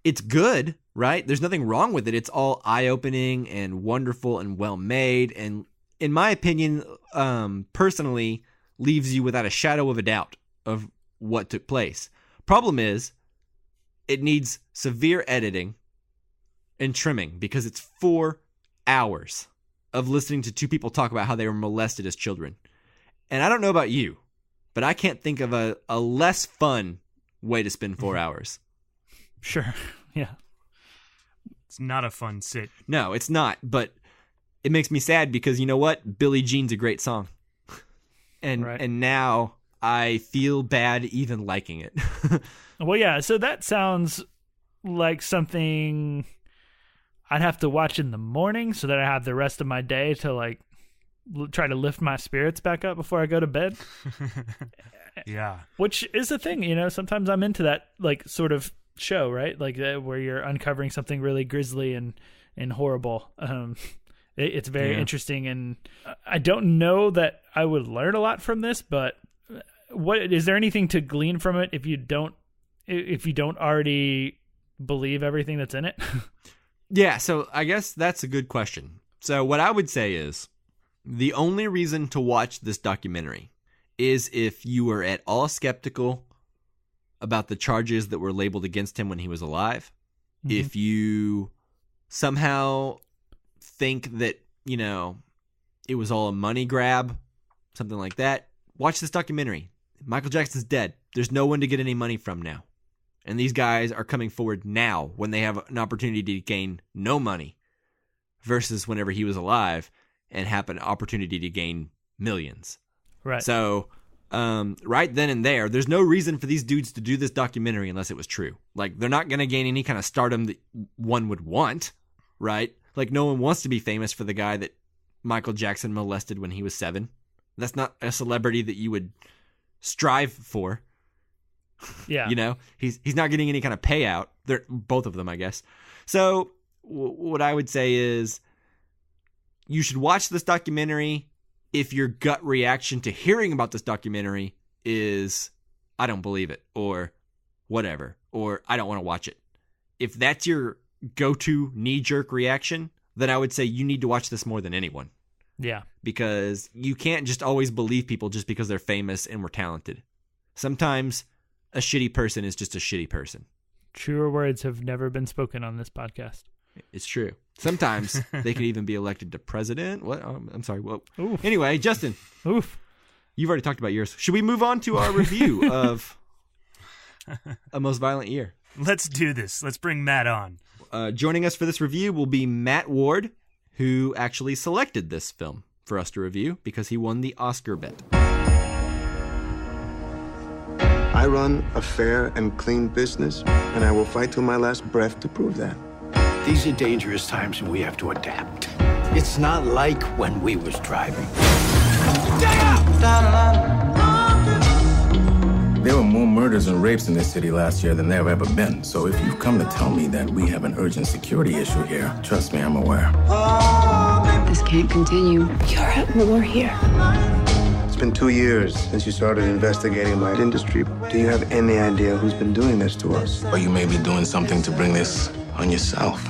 it's good, right? There's nothing wrong with it. It's all eye-opening and wonderful and well-made. And in my opinion, personally, leaves you without a shadow of a doubt of what took place. Problem is, it needs severe editing and trimming because it's 4 hours of listening to two people talk about how they were molested as children. And I don't know about you, but I can't think of a less fun way to spend 4 hours. Sure. Yeah. It's not a fun sit. No, it's not. But it makes me sad because you know what? Billie Jean's a great song. And now I feel bad even liking it. Well, yeah. So that sounds like something I'd have to watch in the morning so that I have the rest of my day to try to lift my spirits back up before I go to bed. Yeah. Which is the thing, sometimes I'm into that sort of show, right? Where you're uncovering something really grisly and horrible. It's very interesting, and I don't know that I would learn a lot from this, but what is there anything to glean from it if you don't already believe everything that's in it? Yeah, so I guess that's a good question. So what I would say is the only reason to watch this documentary is if you were at all skeptical about the charges that were labeled against him when he was alive. Mm-hmm. If you somehow think that, it was all a money grab, something like that, watch this documentary. Michael Jackson's dead. There's no one to get any money from now. And these guys are coming forward now when they have an opportunity to gain no money versus whenever he was alive and have an opportunity to gain millions. Right. So, right then and there's no reason for these dudes to do this documentary unless it was true. They're not going to gain any kind of stardom that one would want, right? No one wants to be famous for the guy that Michael Jackson molested when he was 7. That's not a celebrity that you would strive for. Yeah. He's not getting any kind of payout. They're both of them, I guess. So what I would say is you should watch this documentary if your gut reaction to hearing about this documentary is, I don't believe it, or whatever, or I don't want to watch it. If that's your go-to knee-jerk reaction, then I would say you need to watch this more than anyone. Yeah. Because you can't just always believe people just because they're famous and were talented. Sometimes a shitty person is just a shitty person. Truer words have never been spoken on this podcast. It's true. Sometimes they could even be elected to president. What? I'm sorry. Whoa. Oof. Anyway, Justin. Oof. You've already talked about yours. Should we move on to our review of A Most Violent Year? Let's do this. Let's bring Matt on. Joining us for this review will be Matt Ward, who actually selected this film for us to review because he won the Oscar bet. I run a fair and clean business, and I will fight till my last breath to prove that. These are dangerous times, and we have to adapt. It's not like when we was driving. Stay up! murders and rapes in this city last year than there have ever been. So if you've come to tell me that we have an urgent security issue here, trust me, I'm aware. This can't continue. You're at war here. It's been 2 years since you started investigating my industry. Do you have any idea who's been doing this to us? Or you may be doing something to bring this on yourself.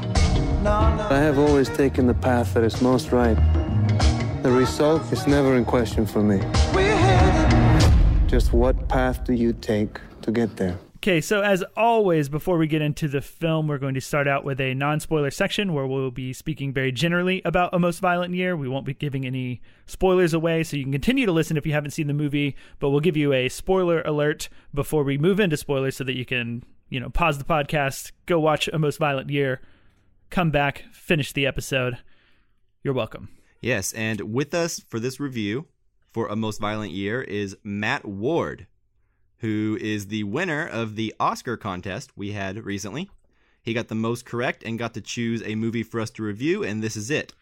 I have always taken the path that is most right. The result is never in question for me. Just what path do you take to get there? Okay, so as always, before we get into the film, we're going to start out with a non-spoiler section where we'll be speaking very generally about A Most Violent Year. We won't be giving any spoilers away, so you can continue to listen if you haven't seen the movie, but we'll give you a spoiler alert before we move into spoilers so that you can, pause the podcast, go watch A Most Violent Year, come back, finish the episode. You're welcome. Yes, and with us for this review for A Most Violent Year is Matt Ward, who is the winner of the Oscar contest we had recently. He got the most correct and got to choose a movie for us to review, and this is it.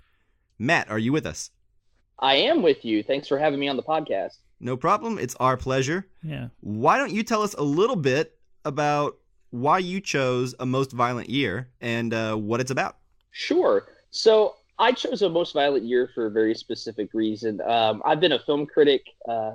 Matt, are you with us? I am with you. Thanks for having me on the podcast. No problem. It's our pleasure. Yeah. Why don't you tell us a little bit about why you chose A Most Violent Year and what it's about? Sure. So I chose A Most Violent Year for a very specific reason. I've been a film critic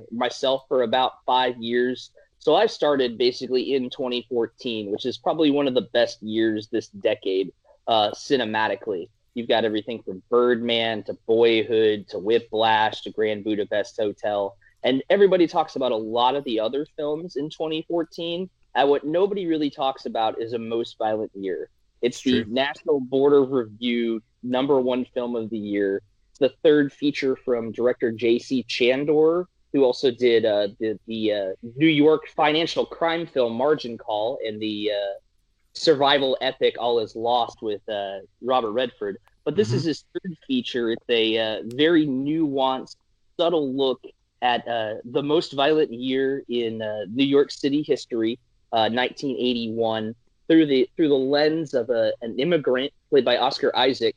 myself for about 5 years. So I started basically in 2014, which is probably one of the best years this decade cinematically. You've got everything from Birdman to Boyhood to Whiplash to Grand Budapest Hotel. And everybody talks about a lot of the other films in 2014. And what nobody really talks about is A Most Violent Year. It's the National Board of Review #1 film of the year. It's the third feature from director J.C. Chandor, who also did the New York financial crime film Margin Call and the survival epic All Is Lost with Robert Redford. But this is his third feature. It's a very nuanced, subtle look at the most violent year in New York City history, 1981, through the lens of an immigrant played by Oscar Isaac,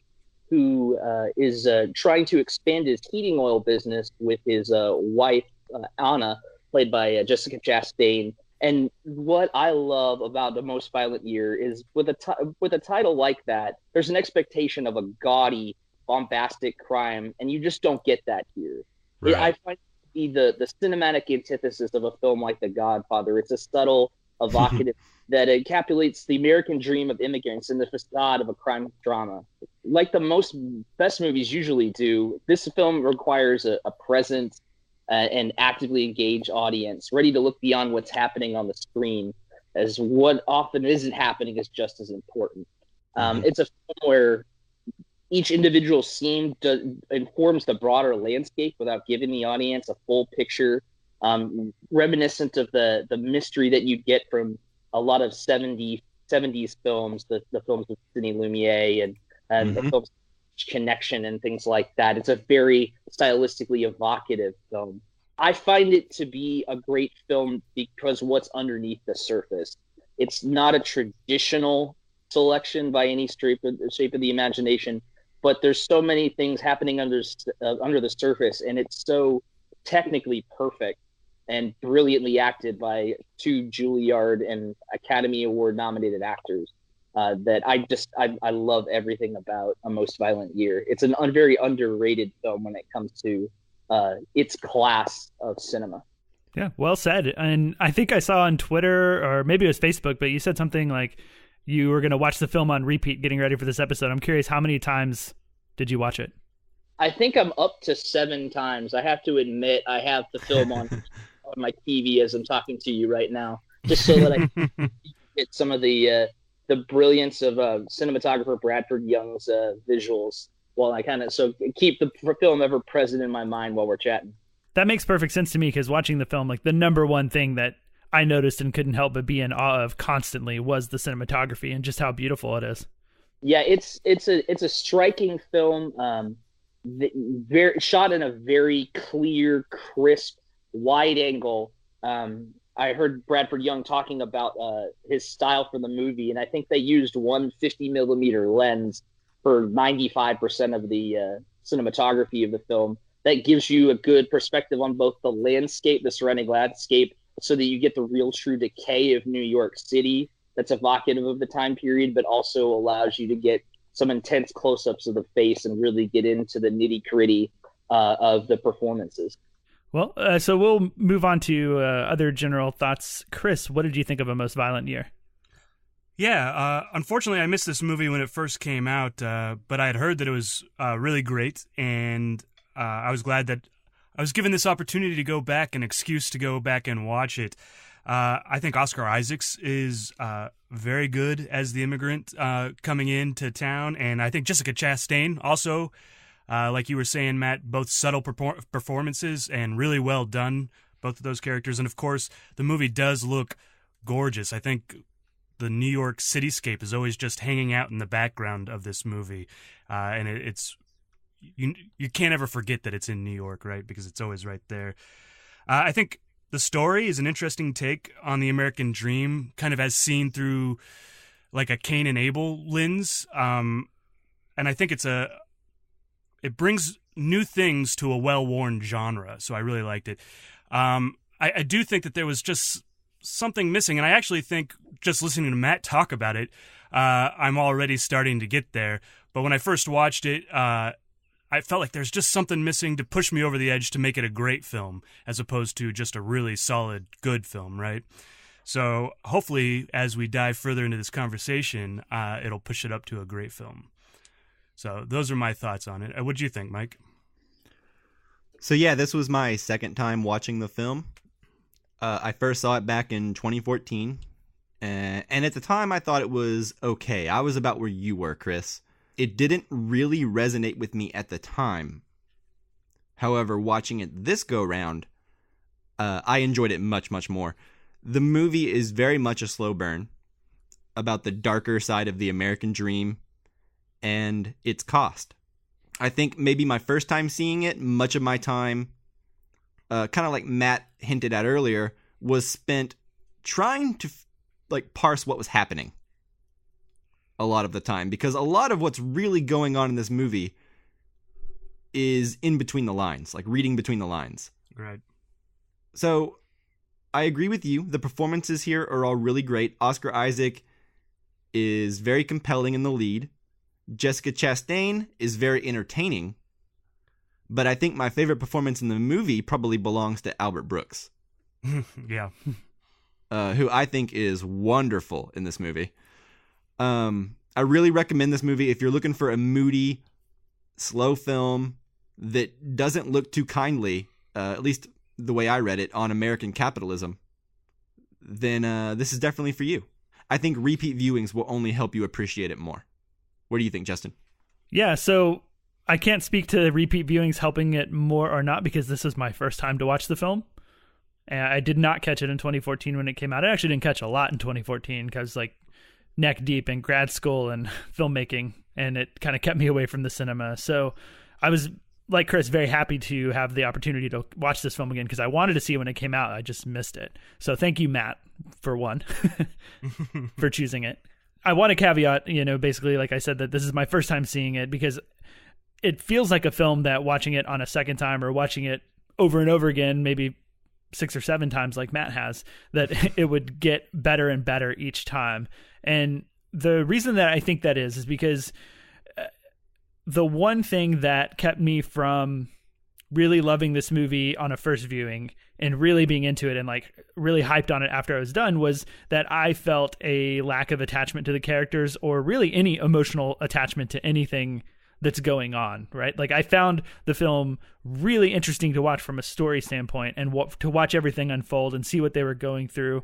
who is trying to expand his heating oil business with his wife, Anna, played by Jessica Chastain. And what I love about The Most Violent Year is with a title like that, there's an expectation of a gaudy, bombastic crime, and you just don't get that here. Right. I find it to be the cinematic antithesis of a film like The Godfather. It's a subtle, evocative that encapsulates the American dream of immigrants in the facade of a crime drama. Like the best movies usually do, this film requires a present and actively engaged audience, ready to look beyond what's happening on the screen, as what often isn't happening is just as important. It's a film where each individual scene informs the broader landscape without giving the audience a full picture, reminiscent of the mystery that you get from a lot of 70s films, the films with Sidney Lumet and the films Connection and things like that. It's a very stylistically evocative film. I find it to be a great film because what's underneath the surface. It's not a traditional selection by any shape of the imagination, but there's so many things happening under the surface, and it's so technically perfect and brilliantly acted by two Juilliard and Academy Award nominated actors. That I love everything about A Most Violent Year. It's a very underrated film when it comes to its class of cinema. Yeah, well said. And I think I saw on Twitter, or maybe it was Facebook, but you said something like you were going to watch the film on repeat getting ready for this episode. I'm curious, how many times did you watch it? I think I'm up to 7 times. I have to admit, I have the film on my TV as I'm talking to you right now, just so that I can get some of the brilliance of cinematographer Bradford Young's visuals, while I keep the film ever present in my mind while we're chatting. That makes perfect sense to me, because watching the film, like the number one thing that I noticed and couldn't help but be in awe of constantly was the cinematography and just how beautiful it is. Yeah, it's a striking film, shot in a very clear, crisp, wide angle. I heard Bradford Young talking about his style for the movie, and I think they used one 50-millimeter lens for 95% of the cinematography of the film. That gives you a good perspective on both the landscape, the surrounding landscape, so that you get the real true decay of New York City that's evocative of the time period, but also allows you to get some intense close-ups of the face and really get into the nitty-gritty of the performances. Well, so we'll move on to other general thoughts. Chris, what did you think of A Most Violent Year? Yeah, unfortunately, I missed this movie when it first came out, but I had heard that it was really great, and I was glad that I was given this opportunity to go back, an excuse to go back and watch it. I think Oscar Isaacs is very good as the immigrant coming into town, and I think Jessica Chastain also, like you were saying, Matt, both subtle performances and really well done, both of those characters. And of course, the movie does look gorgeous. I think the New York cityscape is always just hanging out in the background of this movie, and it's you can't ever forget that it's in New York, right? Because it's always right there. I think the story is an interesting take on the American dream, kind of as seen through like a Cain and Abel lens, and I think it brings new things to a well-worn genre, so I really liked it. I do think that there was just something missing, and I actually think, just listening to Matt talk about it, I'm already starting to get there. But when I first watched it, I felt like there's just something missing to push me over the edge to make it a great film, as opposed to just a really solid, good film, right? So hopefully, as we dive further into this conversation, it'll push it up to a great film. So those are my thoughts on it. What do you think, Mike? So yeah, this was my second time watching the film. I first saw it back in 2014, and at the time I thought it was okay. I was about where you were, Chris. It didn't really resonate with me at the time. However, watching it this go-round, I enjoyed it much, much more. The movie is very much a slow burn about the darker side of the American dream and its cost. I think maybe my first time seeing it, much of my time, kind of like Matt hinted at earlier, was spent trying to parse what was happening a lot of the time, because a lot of what's really going on in this movie is in between the lines, like reading between the lines. Right. So I agree with you. The performances here are all really great. Oscar Isaac is very compelling in the lead. Jessica Chastain is very entertaining. But I think my favorite performance in the movie probably belongs to Albert Brooks. Yeah. Who I think is wonderful in this movie. I really recommend this movie if you're looking for a moody, slow film that doesn't look too kindly, at least the way I read it, on American capitalism. Then this is definitely for you. I think repeat viewings will only help you appreciate it more. What do you think, Justin? Yeah, so I can't speak to repeat viewings helping it more or not, because this is my first time to watch the film. And I did not catch it in 2014 when it came out. I actually didn't catch a lot in 2014 because neck deep in grad school and filmmaking, and it kind of kept me away from the cinema. So I was, like Chris, very happy to have the opportunity to watch this film again because I wanted to see it when it came out. I just missed it. So thank you, Matt, for one, for choosing it. I want to caveat, basically, like I said, that this is my first time seeing it because it feels like a film that watching it on a second time or watching it over and over again, maybe 6 or 7 times like Matt has, that it would get better and better each time. And the reason that I think that is because the one thing that kept me from really loving this movie on a first viewing and really being into it and really hyped on it after I was done was that I felt a lack of attachment to the characters or really any emotional attachment to anything that's going on, right? I found the film really interesting to watch from a story standpoint and to watch everything unfold and see what they were going through.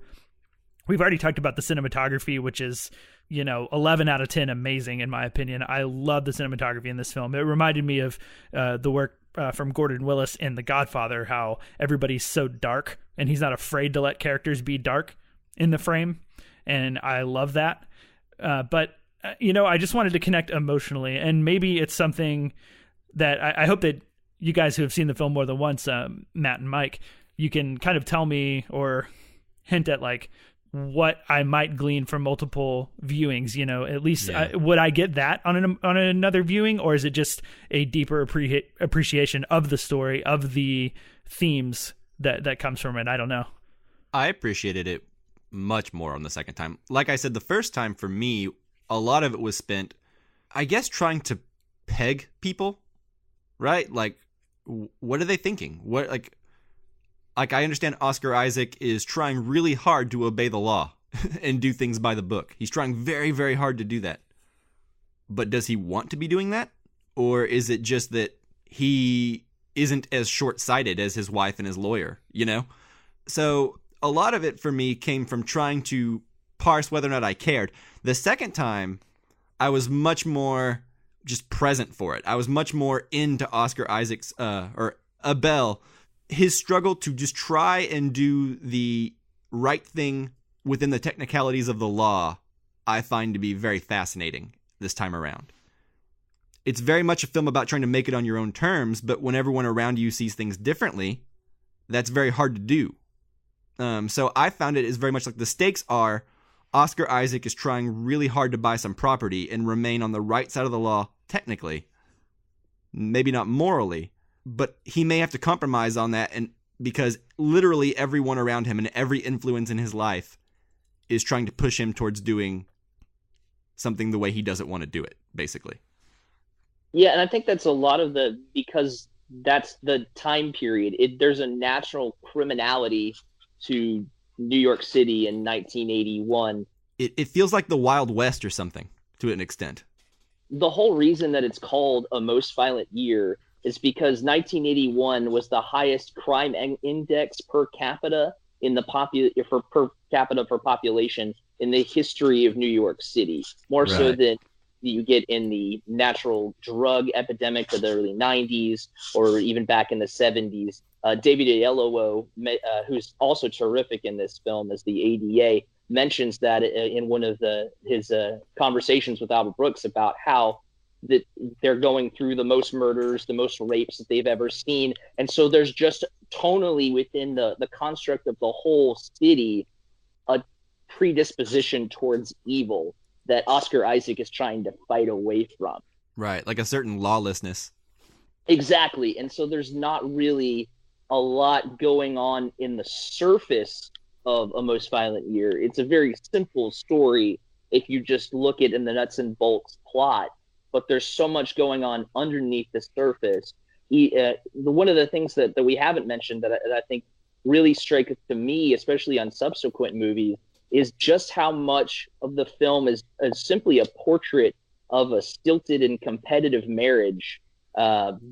We've already talked about the cinematography, which is, 11 out of 10 amazing in my opinion. I love the cinematography in this film. It reminded me of the work from Gordon Willis in The Godfather, how everybody's so dark and he's not afraid to let characters be dark in the frame. And I love that. But I just wanted to connect emotionally, and maybe it's something that I hope that you guys who have seen the film more than once, Matt and Mike, you can kind of tell me or hint at what I might glean from multiple viewings. At least would I get that on another viewing, or is it just a deeper appreciation of the story, of the themes that comes from it? I don't know. I appreciated it much more on the second time. Like I said, the first time for me, a lot of it was spent, I guess, trying to peg people, right? Like, what are they thinking? What, like I understand Oscar Isaac is trying really hard to obey the law and do things by the book. He's trying very, very hard to do that. But does he want to be doing that? Or is it just that he isn't as short-sighted as his wife and his lawyer, you know? So a lot of it for me came from trying to parse whether or not I cared. The second time, I was much more just present for it. I was much more into Oscar Isaac's, or Abel, his struggle to just try and do the right thing within the technicalities of the law, I find to be very fascinating this time around. It's very much a film about trying to make it on your own terms, but when everyone around you sees things differently, that's very hard to do. So I found it is very much like the stakes are Oscar Isaac is trying really hard to buy some property and remain on the right side of the law technically, maybe not morally, but he may have to compromise on that, and because literally everyone around him and every influence in his life is trying to push him towards doing something the way he doesn't want to do it, basically. Yeah, and I think that's a lot of because that's the time period. There's a natural criminality to New York City in 1981. It feels like the Wild West or something, to an extent. The whole reason that it's called a most violent year is because 1981 was the highest crime index per capita in the per capita for population in the history of New York City, more Right. so than you get in the natural drug epidemic of the early 90s or even back in the 70s. David Oyelowo, who's also terrific in this film as the ADA, mentions that in one of his conversations with Albert Brooks about how that they're going through the most murders, the most rapes that they've ever seen. And so there's just tonally within the construct of the whole city, a predisposition towards evil that Oscar Isaac is trying to fight away from. Right, like a certain lawlessness. Exactly. And so there's not really a lot going on in the surface of A Most Violent Year. It's a very simple story if you just look at in the nuts and bolts plot, but there's so much going on underneath the surface. One of the things that we haven't mentioned that I think really strikes to me, especially on subsequent movies, is just how much of the film is simply a portrait of a stilted and competitive marriage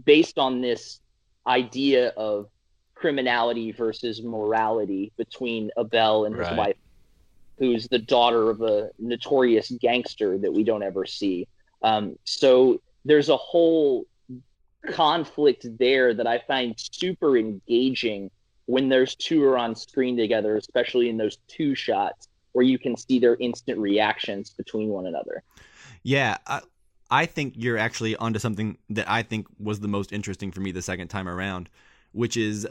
based on this idea of criminality versus morality between Abel and his wife, who's the daughter of a notorious gangster that we don't ever see. So there's a whole conflict there that I find super engaging when there's two are on screen together, especially in those two shots where you can see their instant reactions between one another. Yeah, I think you're actually onto something that I think was the most interesting for me the second time around, which is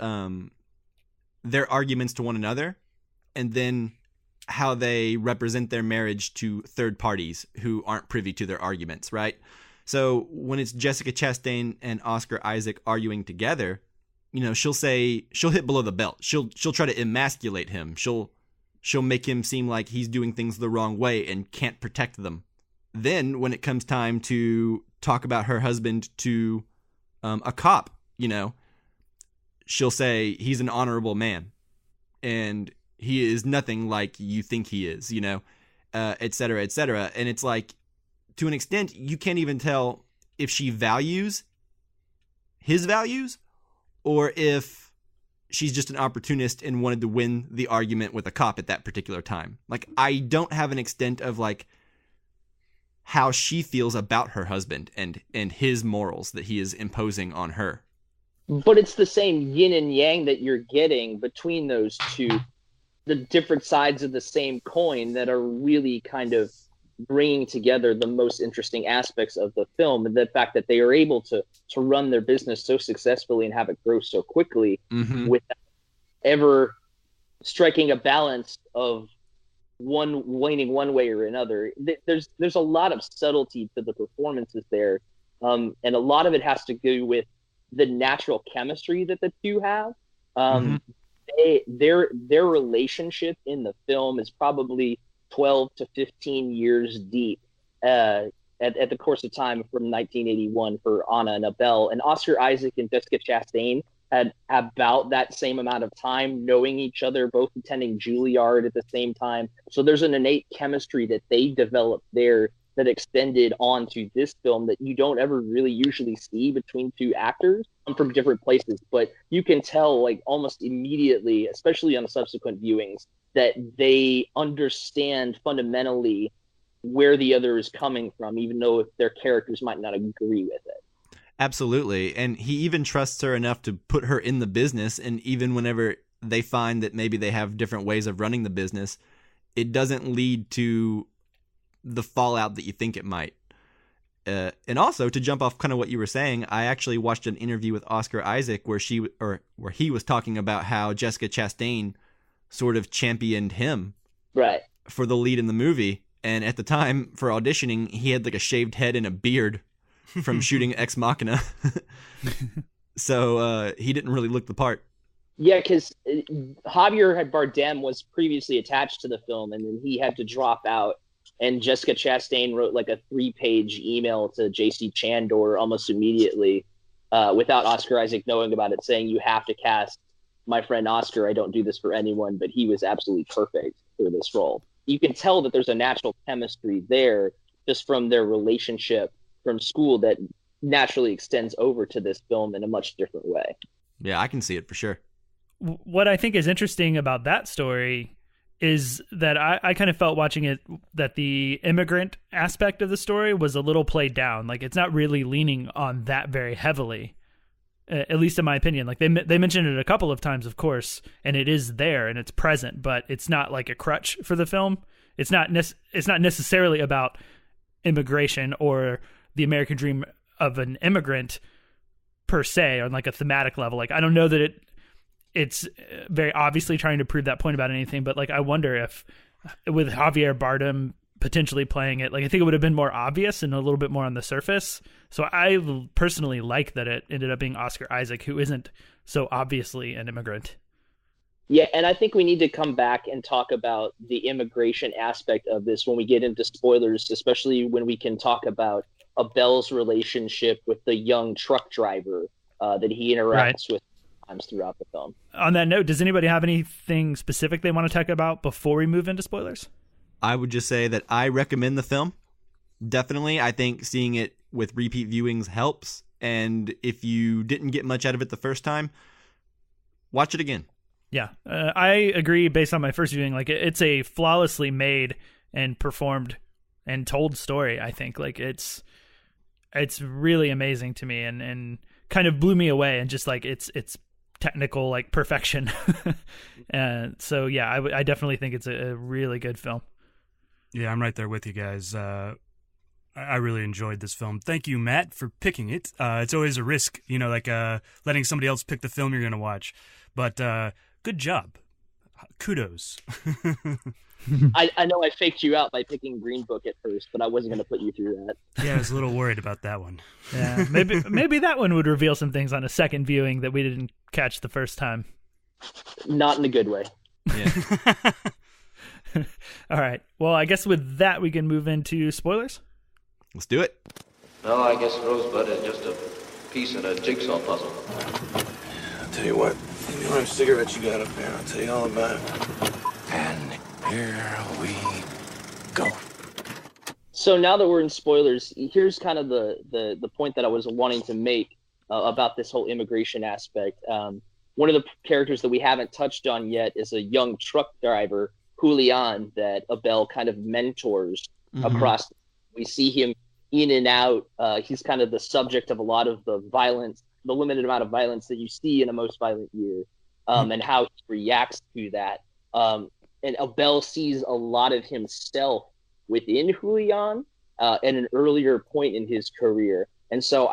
their arguments to one another and then how they represent their marriage to third parties who aren't privy to their arguments, right? So when it's Jessica Chastain and Oscar Isaac arguing together, you know, she'll hit below the belt. She'll try to emasculate him. She'll make him seem like he's doing things the wrong way and can't protect them. Then when it comes time to talk about her husband to a cop, you know, she'll say he's an honorable man and he is nothing like you think he is, you know, et cetera, et cetera. And it's like, to an extent, you can't even tell if she values his values or if she's just an opportunist and wanted to win the argument with a cop at that particular time. Like, I don't have an extent of like how she feels about her husband and his morals that he is imposing on her. But it's the same yin and yang that you're getting between those two, the different sides of the same coin that are really kind of bringing together the most interesting aspects of the film, and the fact that they are able to run their business so successfully and have it grow so quickly without ever striking a balance of one leaning one way or another. There's a lot of subtlety to the performances there, and a lot of it has to do with the natural chemistry that the two have. their relationship in the film is probably 12 to 15 years deep at the course of time from 1981 for Anna and Abel. And Oscar Isaac and Jessica Chastain had about that same amount of time knowing each other, both attending Juilliard at the same time. So there's an innate chemistry that they developed there that extended onto this film that you don't ever really usually see between two actors from different places. But you can tell, like, almost immediately, especially on the subsequent viewings, that they understand fundamentally where the other is coming from, even though their characters might not agree with it. Absolutely. And he even trusts her enough to put her in the business. And even whenever they find that maybe they have different ways of running the business, it doesn't lead to the fallout that you think it might. And also, to jump off kind of what you were saying, I actually watched an interview with Oscar Isaac where he was talking about how Jessica Chastain sort of championed him right for the lead in the movie. And at the time, for auditioning, he had like a shaved head and a beard from shooting Ex Machina. So he didn't really look the part. Yeah, because Javier Bardem was previously attached to the film, and then he had to drop out. And Jessica Chastain wrote like a 3-page email to J.C. Chandor almost immediately without Oscar Isaac knowing about it, saying, "You have to cast my friend Oscar. I don't do this for anyone, but he was absolutely perfect for this role." You can tell that there's a natural chemistry there just from their relationship from school that naturally extends over to this film in a much different way. Yeah, I can see it for sure. What I think is interesting about that story is that I kind of felt watching it that the immigrant aspect of the story was a little played down. Like, it's not really leaning on that very heavily, at least in my opinion. Like, they mentioned it a couple of times, of course, and it is there and it's present, but it's not like a crutch for the film. It's not necessarily about immigration or the American dream of an immigrant per se on like a thematic level. Like, I don't know that it's very obviously trying to prove that point about anything, but like, I wonder if with Javier Bardem potentially playing it, like, I think it would have been more obvious and a little bit more on the surface. So I personally like that it ended up being Oscar Isaac, who isn't so obviously an immigrant. Yeah, and I think we need to come back and talk about the immigration aspect of this when we get into spoilers, especially when we can talk about Abel's relationship with the young truck driver that he interacts with times throughout the film. On that note, does anybody have anything specific they want to talk about before we move into spoilers? I would just say that I recommend the film. Definitely. I think seeing it with repeat viewings helps. And if you didn't get much out of it the first time, watch it again. Yeah, I agree based on my first viewing. Like, it's a flawlessly made and performed and told story, I think. Like, it's really amazing to me and kind of blew me away, and just like it's technical like perfection. And so yeah, I definitely think it's a really good film. Yeah, I'm right there with you guys. I really enjoyed this film. Thank you, Matt, for picking it. It's always a risk, like letting somebody else pick the film you're going to watch. But good job. Kudos. I know I faked you out by picking Green Book at first, but I wasn't going to put you through that. Yeah, I was a little worried about that one. Yeah, maybe that one would reveal some things on a second viewing that we didn't catch the first time. Not in a good way. Yeah. All right. Well, I guess with that, we can move into spoilers. Let's do it. No, I guess Rosebud is just a piece in a jigsaw puzzle. I'll tell you what. Give me one cigarette you got up there. I'll tell you all about it. And here we go. So now that we're in spoilers, here's kind of the point that I was wanting to make about this whole immigration aspect. One of the characters that we haven't touched on yet is a young truck driver, Julian, that Abel kind of mentors across. We see him in and out. He's kind of the subject of a lot of the violence, the limited amount of violence that you see in A Most Violent Year, and how he reacts to that. And Abel sees a lot of himself within Julian at an earlier point in his career. And so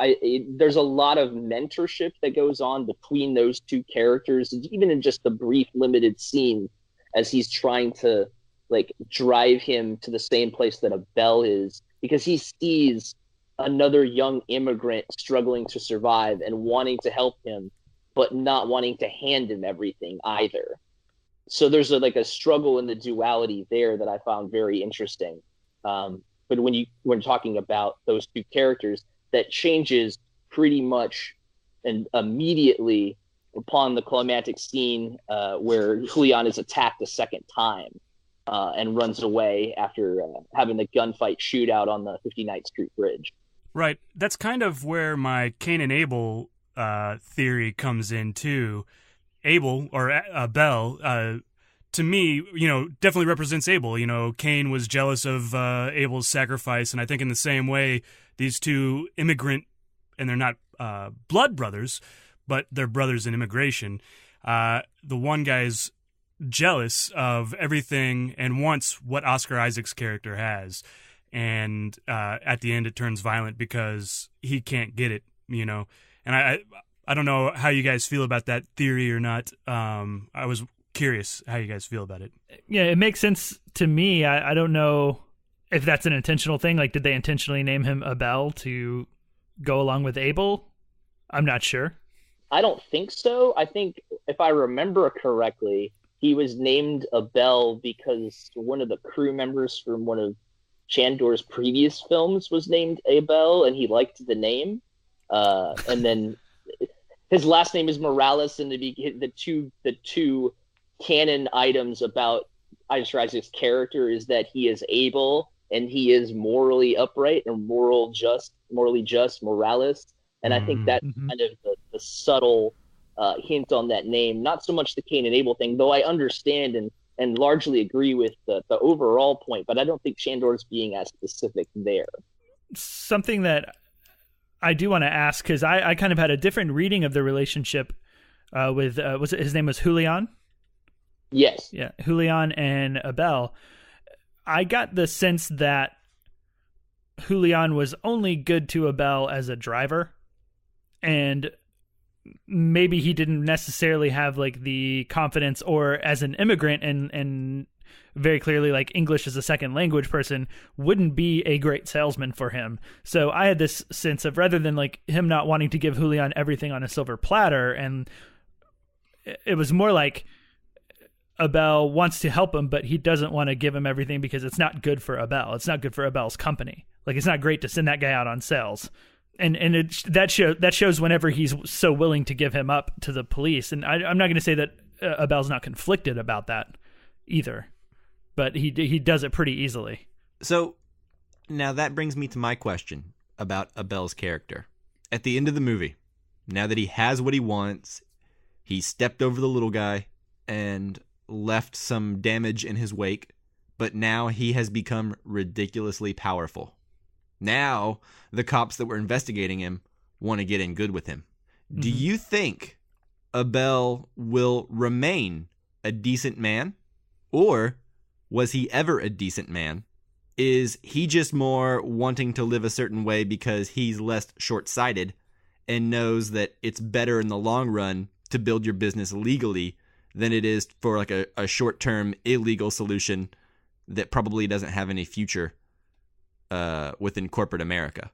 there's a lot of mentorship that goes on between those two characters, even in just the brief limited scene as he's trying to like drive him to the same place that Abel is, because he sees another young immigrant struggling to survive and wanting to help him. but not wanting to hand him everything either. So there's a struggle in the duality there that I found very interesting. But when talking about those two characters, that changes pretty much and immediately upon the climactic scene where Julian is attacked a second time and runs away after having the gunfight shootout on the 59th Street Bridge. Right. That's kind of where my Cain and Abel theory comes in too. Abel, or Abel, to me, definitely represents Abel. Cain was jealous of Abel's sacrifice, and I think in the same way, these two immigrant, and they're not blood brothers, but they're brothers in immigration. The one guy's jealous of everything and wants what Oscar Isaac's character has, and at the end it turns violent because he can't get it, And I don't know how you guys feel about that theory or not. I was curious how you guys feel about it. Yeah, it makes sense to me. I don't know if that's an intentional thing. Like, did they intentionally name him Abel to go along with Abel? I'm not sure. I don't think so. I think, if I remember correctly, he was named Abel because one of the crew members from one of Chandor's previous films was named Abel, and he liked the name. And then his last name is Morales, and the two canon items about Oscar Isaac's character is that he is able and he is morally upright and morally just, Morales. And I think that's kind of the subtle hint on that name. Not so much the Cain and Abel thing, though I understand and largely agree with the overall point, but I don't think Chandor's being as specific there. Something that I do want to ask, because I kind of had a different reading of the relationship with, his name was Julian? Yes. Yeah, Julian and Abel. I got the sense that Julian was only good to Abel as a driver, and maybe he didn't necessarily have the confidence, or as an immigrant and very clearly English as a second language person wouldn't be a great salesman for him. So I had this sense of, rather than him not wanting to give Julian everything on a silver platter, and it was more like Abel wants to help him, but he doesn't want to give him everything because it's not good for Abel. It's not good for Abel's company. It's not great to send that guy out on sales. And that shows whenever he's so willing to give him up to the police. And I'm not going to say that Abel's not conflicted about that either, but he does it pretty easily. So now that brings me to my question about Abel's character. At the end of the movie, now that he has what he wants, he stepped over the little guy and left some damage in his wake, but now he has become ridiculously powerful. Now, the cops that were investigating him want to get in good with him. Mm-hmm. Do you think Abel will remain a decent man? Or was he ever a decent man? Is he just more wanting to live a certain way because he's less short-sighted and knows that it's better in the long run to build your business legally than it is for a short-term illegal solution that probably doesn't have any future within corporate America?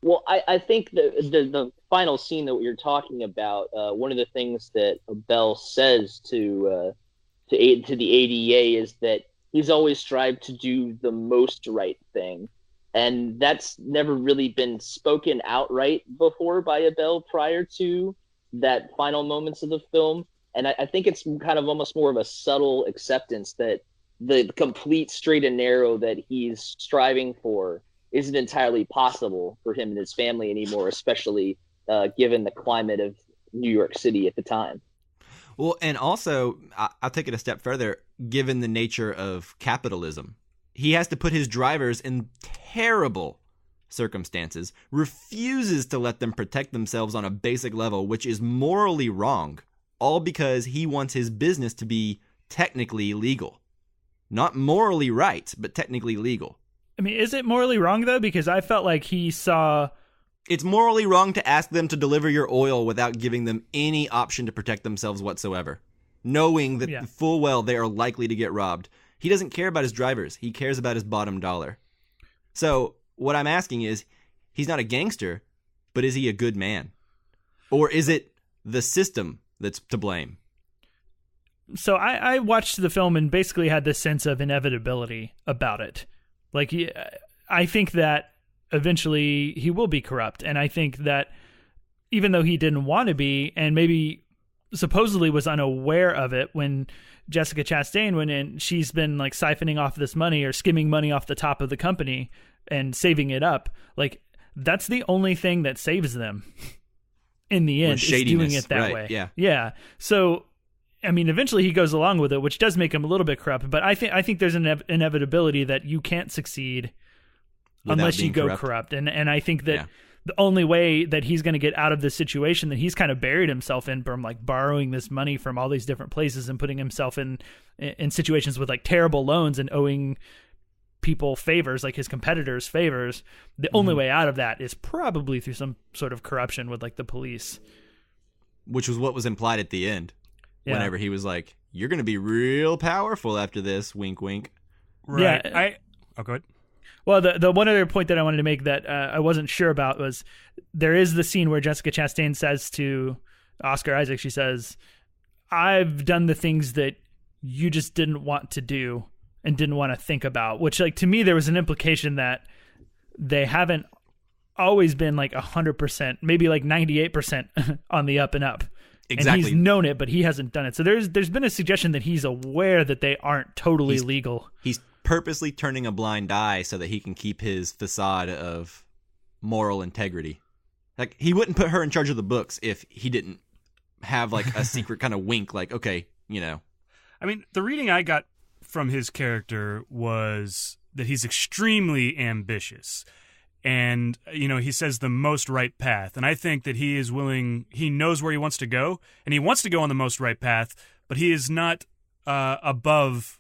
Well, I think the final scene that you're talking about, one of the things that Abel says to the ADA is that he's always strived to do the most right thing. And that's never really been spoken outright before by Abel prior to that final moments of the film. And I think it's kind of almost more of a subtle acceptance that the complete straight and narrow that he's striving for isn't entirely possible for him and his family anymore, especially given the climate of New York City at the time. Well, and also, I'll take it a step further, given the nature of capitalism. He has to put his drivers in terrible circumstances, refuses to let them protect themselves on a basic level, which is morally wrong, all because he wants his business to be technically legal. Not morally right, but technically legal. I mean, is it morally wrong, though? Because I felt like he saw... It's morally wrong to ask them to deliver your oil without giving them any option to protect themselves whatsoever, knowing that full well they are likely to get robbed. He doesn't care about his drivers. He cares about his bottom dollar. So what I'm asking is, he's not a gangster, but is he a good man? Or is it the system that's to blame. So I watched the film and basically had this sense of inevitability about it. Like, I think that eventually he will be corrupt. And I think that even though he didn't want to be, and maybe supposedly was unaware of it when Jessica Chastain went in, she's been like siphoning off this money or skimming money off the top of the company and saving it up. Like, that's the only thing that saves them in the end, is doing it that way. Yeah. Yeah. So, I mean, eventually he goes along with it, which does make him a little bit corrupt. But I think there's an inevitability that you can't succeed unless you go corrupt. And I think that the only way that he's going to get out of this situation that he's kind of buried himself in from like borrowing this money from all these different places and putting himself in situations with like terrible loans and owing people favors, like his competitors favors. The only way out of that is probably through some sort of corruption with like the police. Which was what was implied at the end. Whenever he was like, you're going to be real powerful after this, wink, wink. Right. Yeah. Go ahead. Well, the one other point that I wanted to make that I wasn't sure about was there is the scene where Jessica Chastain says to Oscar Isaac, she says, I've done the things that you just didn't want to do and didn't want to think about, which like to me, there was an implication that they haven't always been like 100%, maybe like 98% on the up and up. Exactly. And he's known it, but he hasn't done it. So there's been a suggestion that he's aware that they aren't totally legal. He's purposely turning a blind eye so that he can keep his facade of moral integrity. Like, he wouldn't put her in charge of the books if he didn't have like a secret kind of wink, like, okay, you know. I mean, the reading I got from his character was that he's extremely ambitious. And, you know, he says the most right path. And I think that he is willing, he knows where he wants to go, and he wants to go on the most right path, but he is not above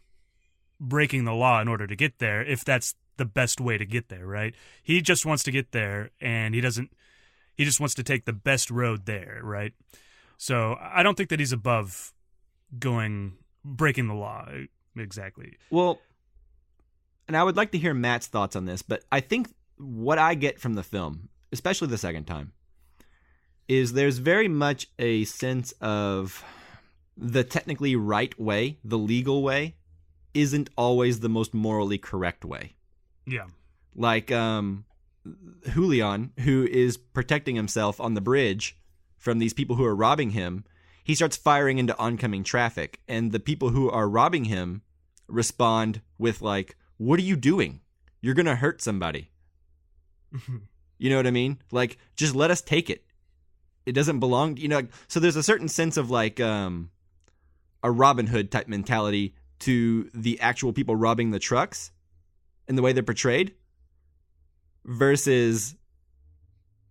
breaking the law in order to get there, if that's the best way to get there, right? He just wants to get there, and he just wants to take the best road there, right? So I don't think that he's above breaking the law, exactly. Well, and I would like to hear Matt's thoughts on this, but I think what I get from the film, especially the second time, is there's very much a sense of the technically right way, the legal way, isn't always the most morally correct way. Yeah. Like Julian, who is protecting himself on the bridge from these people who are robbing him, he starts firing into oncoming traffic, and the people who are robbing him respond with like, what are you doing? You're going to hurt somebody. You know what I mean? Like, just let us take it. It doesn't belong, you know. So there's a certain sense of like a Robin Hood type mentality to the actual people robbing the trucks and the way they're portrayed versus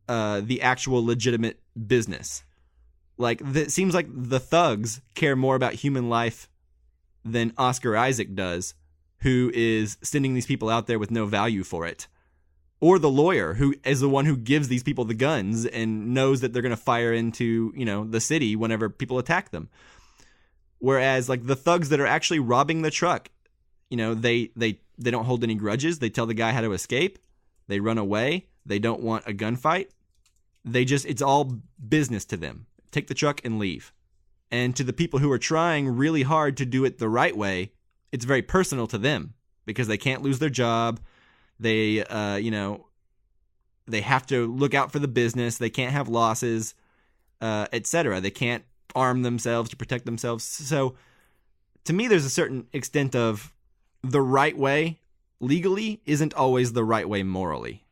the actual legitimate business. Like, it seems like the thugs care more about human life than Oscar Isaac does, who is sending these people out there with no value for it. Or the lawyer, who is the one who gives these people the guns and knows that they're going to fire into, you know, the city whenever people attack them. Whereas, like, the thugs that are actually robbing the truck, you know, they don't hold any grudges. They tell the guy how to escape. They run away. They don't want a gunfight. It's all business to them. Take the truck and leave. And to the people who are trying really hard to do it the right way, it's very personal to them because they can't lose their job. They, you know, they have to look out for the business. They can't have losses, etc. They can't arm themselves to protect themselves. So to me, there's a certain extent of the right way legally isn't always the right way morally.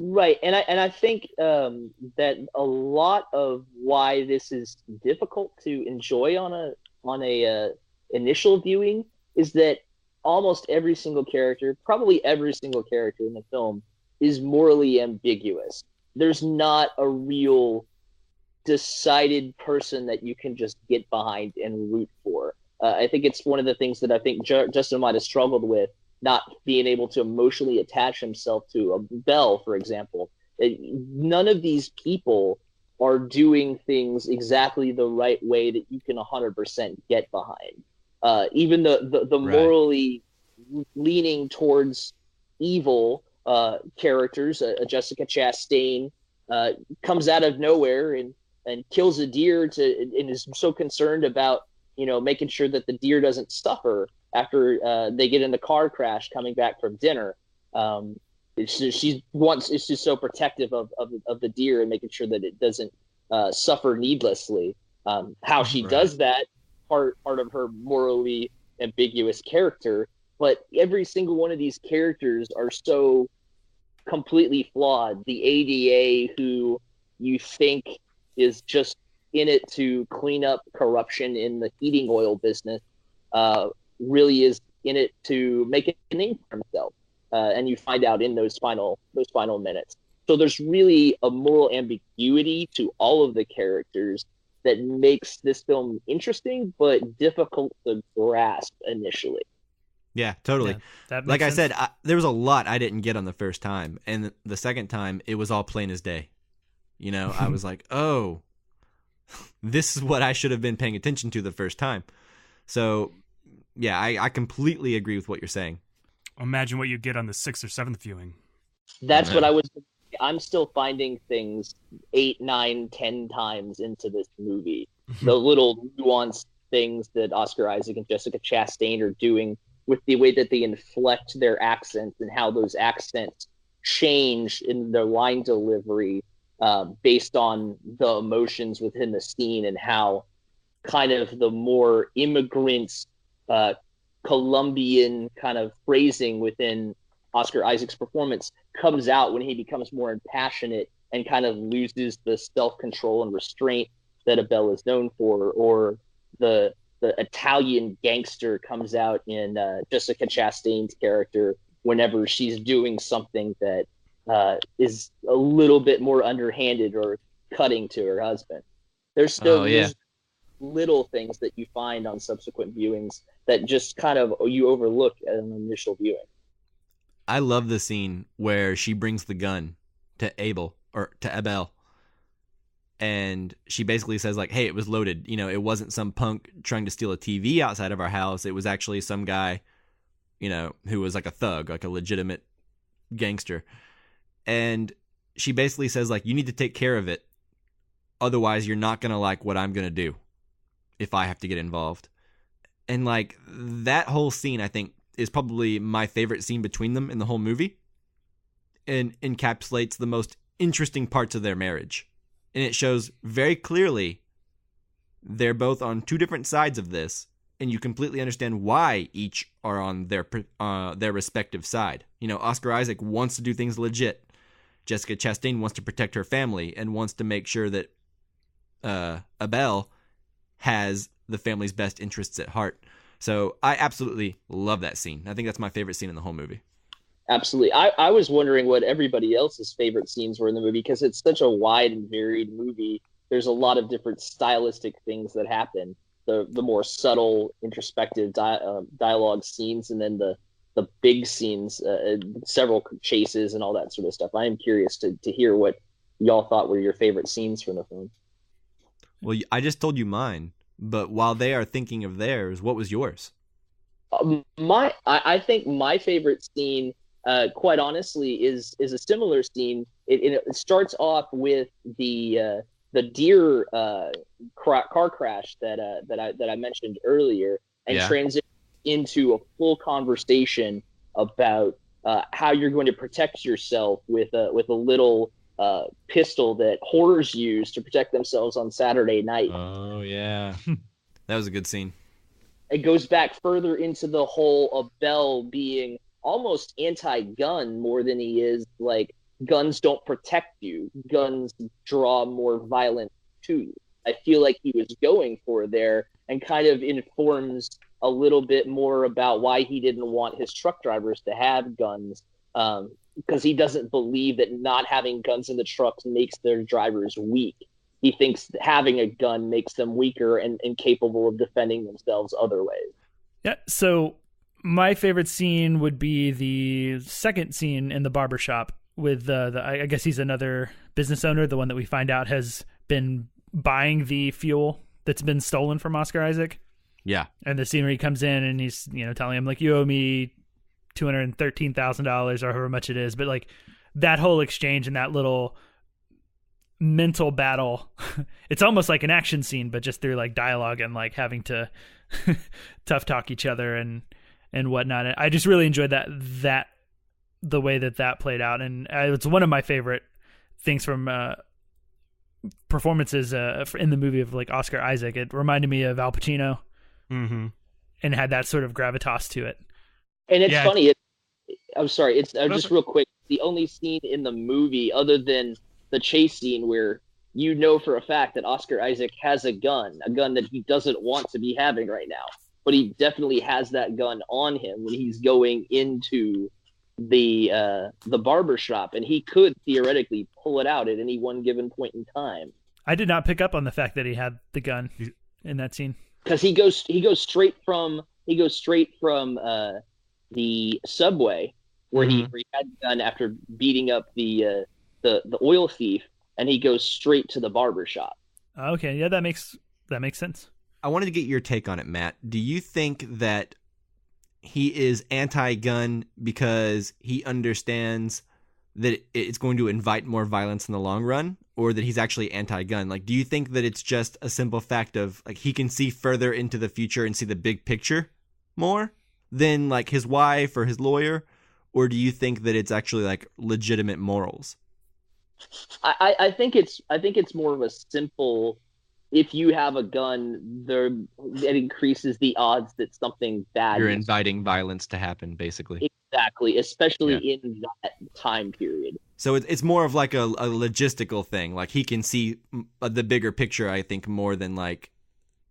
Right. And I think that a lot of why this is difficult to enjoy on a initial viewing is that almost every single character, probably every single character in the film, is morally ambiguous. There's not a real decided person that you can just get behind and root for. I think it's one of the things that I think Justin might have struggled with, not being able to emotionally attach himself to a Belle, for example. None of these people are doing things exactly the right way that you can 100% get behind. Even the morally leaning towards evil characters, Jessica Chastain, comes out of nowhere and kills a deer and is so concerned about, making sure that the deer doesn't suffer after they get in the car crash coming back from dinner. It's just so protective of the deer and making sure that it doesn't suffer needlessly. How she does that, part of her morally ambiguous character, but every single one of these characters are so completely flawed. The ADA, who you think is just in it to clean up corruption in the heating oil business, really is in it to make a name for himself. And you find out in those final minutes. So there's really a moral ambiguity to all of the characters that makes this film interesting but difficult to grasp initially. Yeah, totally. Yeah, like sense. I said, there was a lot I didn't get on the first time, and the second time it was all plain as day. I was like, oh, this is what I should have been paying attention to the first time. So, yeah, I completely agree with what you're saying. Imagine what you get on the 6th or 7th viewing. That's what I'm still finding things 8, 9, 10 times into this movie. The little nuanced things that Oscar Isaac and Jessica Chastain are doing with the way that they inflect their accents and how those accents change in their line delivery based on the emotions within the scene, and how kind of the more immigrant Colombian kind of phrasing within Oscar Isaac's performance comes out when he becomes more impassionate and kind of loses the self-control and restraint that Abel is known for, or the Italian gangster comes out in Jessica Chastain's character whenever she's doing something that is a little bit more underhanded or cutting to her husband. There's still there's little things that you find on subsequent viewings that just kind of you overlook at an initial viewing. I love the scene where she brings the gun to Abel, and she basically says, like, hey, it was loaded. It wasn't some punk trying to steal a TV outside of our house. It was actually some guy, who was like a thug, like a legitimate gangster. And she basically says, like, you need to take care of it. Otherwise, you're not going to like what I'm going to do if I have to get involved. And, like, that whole scene, I think, is probably my favorite scene between them in the whole movie, and encapsulates the most interesting parts of their marriage. And it shows very clearly they're both on two different sides of this, and you completely understand why each are on their respective side. Oscar Isaac wants to do things legit. Jessica Chastain wants to protect her family and wants to make sure that Abel has the family's best interests at heart. So I absolutely love that scene. I think that's my favorite scene in the whole movie. Absolutely. I was wondering what everybody else's favorite scenes were in the movie, because it's such a wide and varied movie. There's a lot of different stylistic things that happen. The more subtle, introspective dialogue scenes, and then the big scenes, several chases and all that sort of stuff. I am curious to hear what y'all thought were your favorite scenes from the film. Well, I just told you mine, but while they are thinking of theirs, what was yours? I think my favorite scene, quite honestly, is a similar scene. It starts off with the deer car crash that I mentioned earlier, and transitions into a full conversation about how you're going to protect yourself with a little pistol that whores use to protect themselves on Saturday night. Oh yeah, that was a good scene. It goes back further into the whole Abel being almost anti-gun more than he is like guns don't protect you. Guns draw more violence to you. I feel like he was going for there, and kind of informs a little bit more about why he didn't want his truck drivers to have guns, because he doesn't believe that not having guns in the trucks makes their drivers weak. He thinks having a gun makes them weaker and incapable of defending themselves other ways. Yeah, so my favorite scene would be the second scene in the barbershop with I guess he's another business owner, the one that we find out has been buying the fuel that's been stolen from Oscar Isaac. Yeah. And the scene where he comes in and he's, telling him, like, you owe me $213,000 or however much it is. But, like, that whole exchange and that little mental battle. It's almost like an action scene, but just through like dialogue and like having to tough talk each other and whatnot. And I just really enjoyed that the way that played out, and it's one of my favorite things from performances in the movie of like Oscar Isaac. It reminded me of Al Pacino, and had that sort of gravitas to it. And it's funny. I'm sorry. It's just real quick. The only scene in the movie, other than the chase scene, where you know for a fact that Oscar Isaac has a gun that he doesn't want to be having right now, but he definitely has that gun on him when he's going into the barber shop, and he could theoretically pull it out at any one given point in time. I did not pick up on the fact that he had the gun in that scene, because he goes straight from the subway where he had the gun after beating up the oil thief, and he goes straight to the barber shop. Okay, yeah, that makes sense. I wanted to get your take on it, Matt. Do you think that he is anti-gun because he understands that it's going to invite more violence in the long run, or that he's actually anti-gun? Like, do you think that it's just a simple fact of like he can see further into the future and see the big picture more than like his wife or his lawyer? Or do you think that it's actually like legitimate morals? I think it's more of a simple, if you have a gun, it increases the odds that something bad. You're inviting violence to happen, basically. Exactly, especially in that time period. So it's more of like a logistical thing. Like he can see the bigger picture, I think, more than like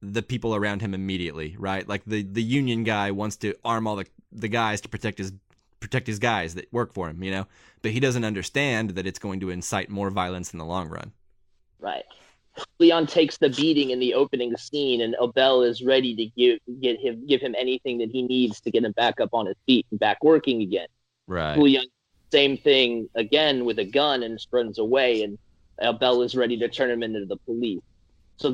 the people around him immediately, right? Like the union guy wants to arm all the guys to protect his guys that work for him, you know? But he doesn't understand that it's going to incite more violence in the long run. Right. Leon takes the beating in the opening scene, and Abel is ready to give him anything that he needs to get him back up on his feet and back working again. Right. Leon, same thing again with a gun, and runs away, and Abel is ready to turn him into the police. So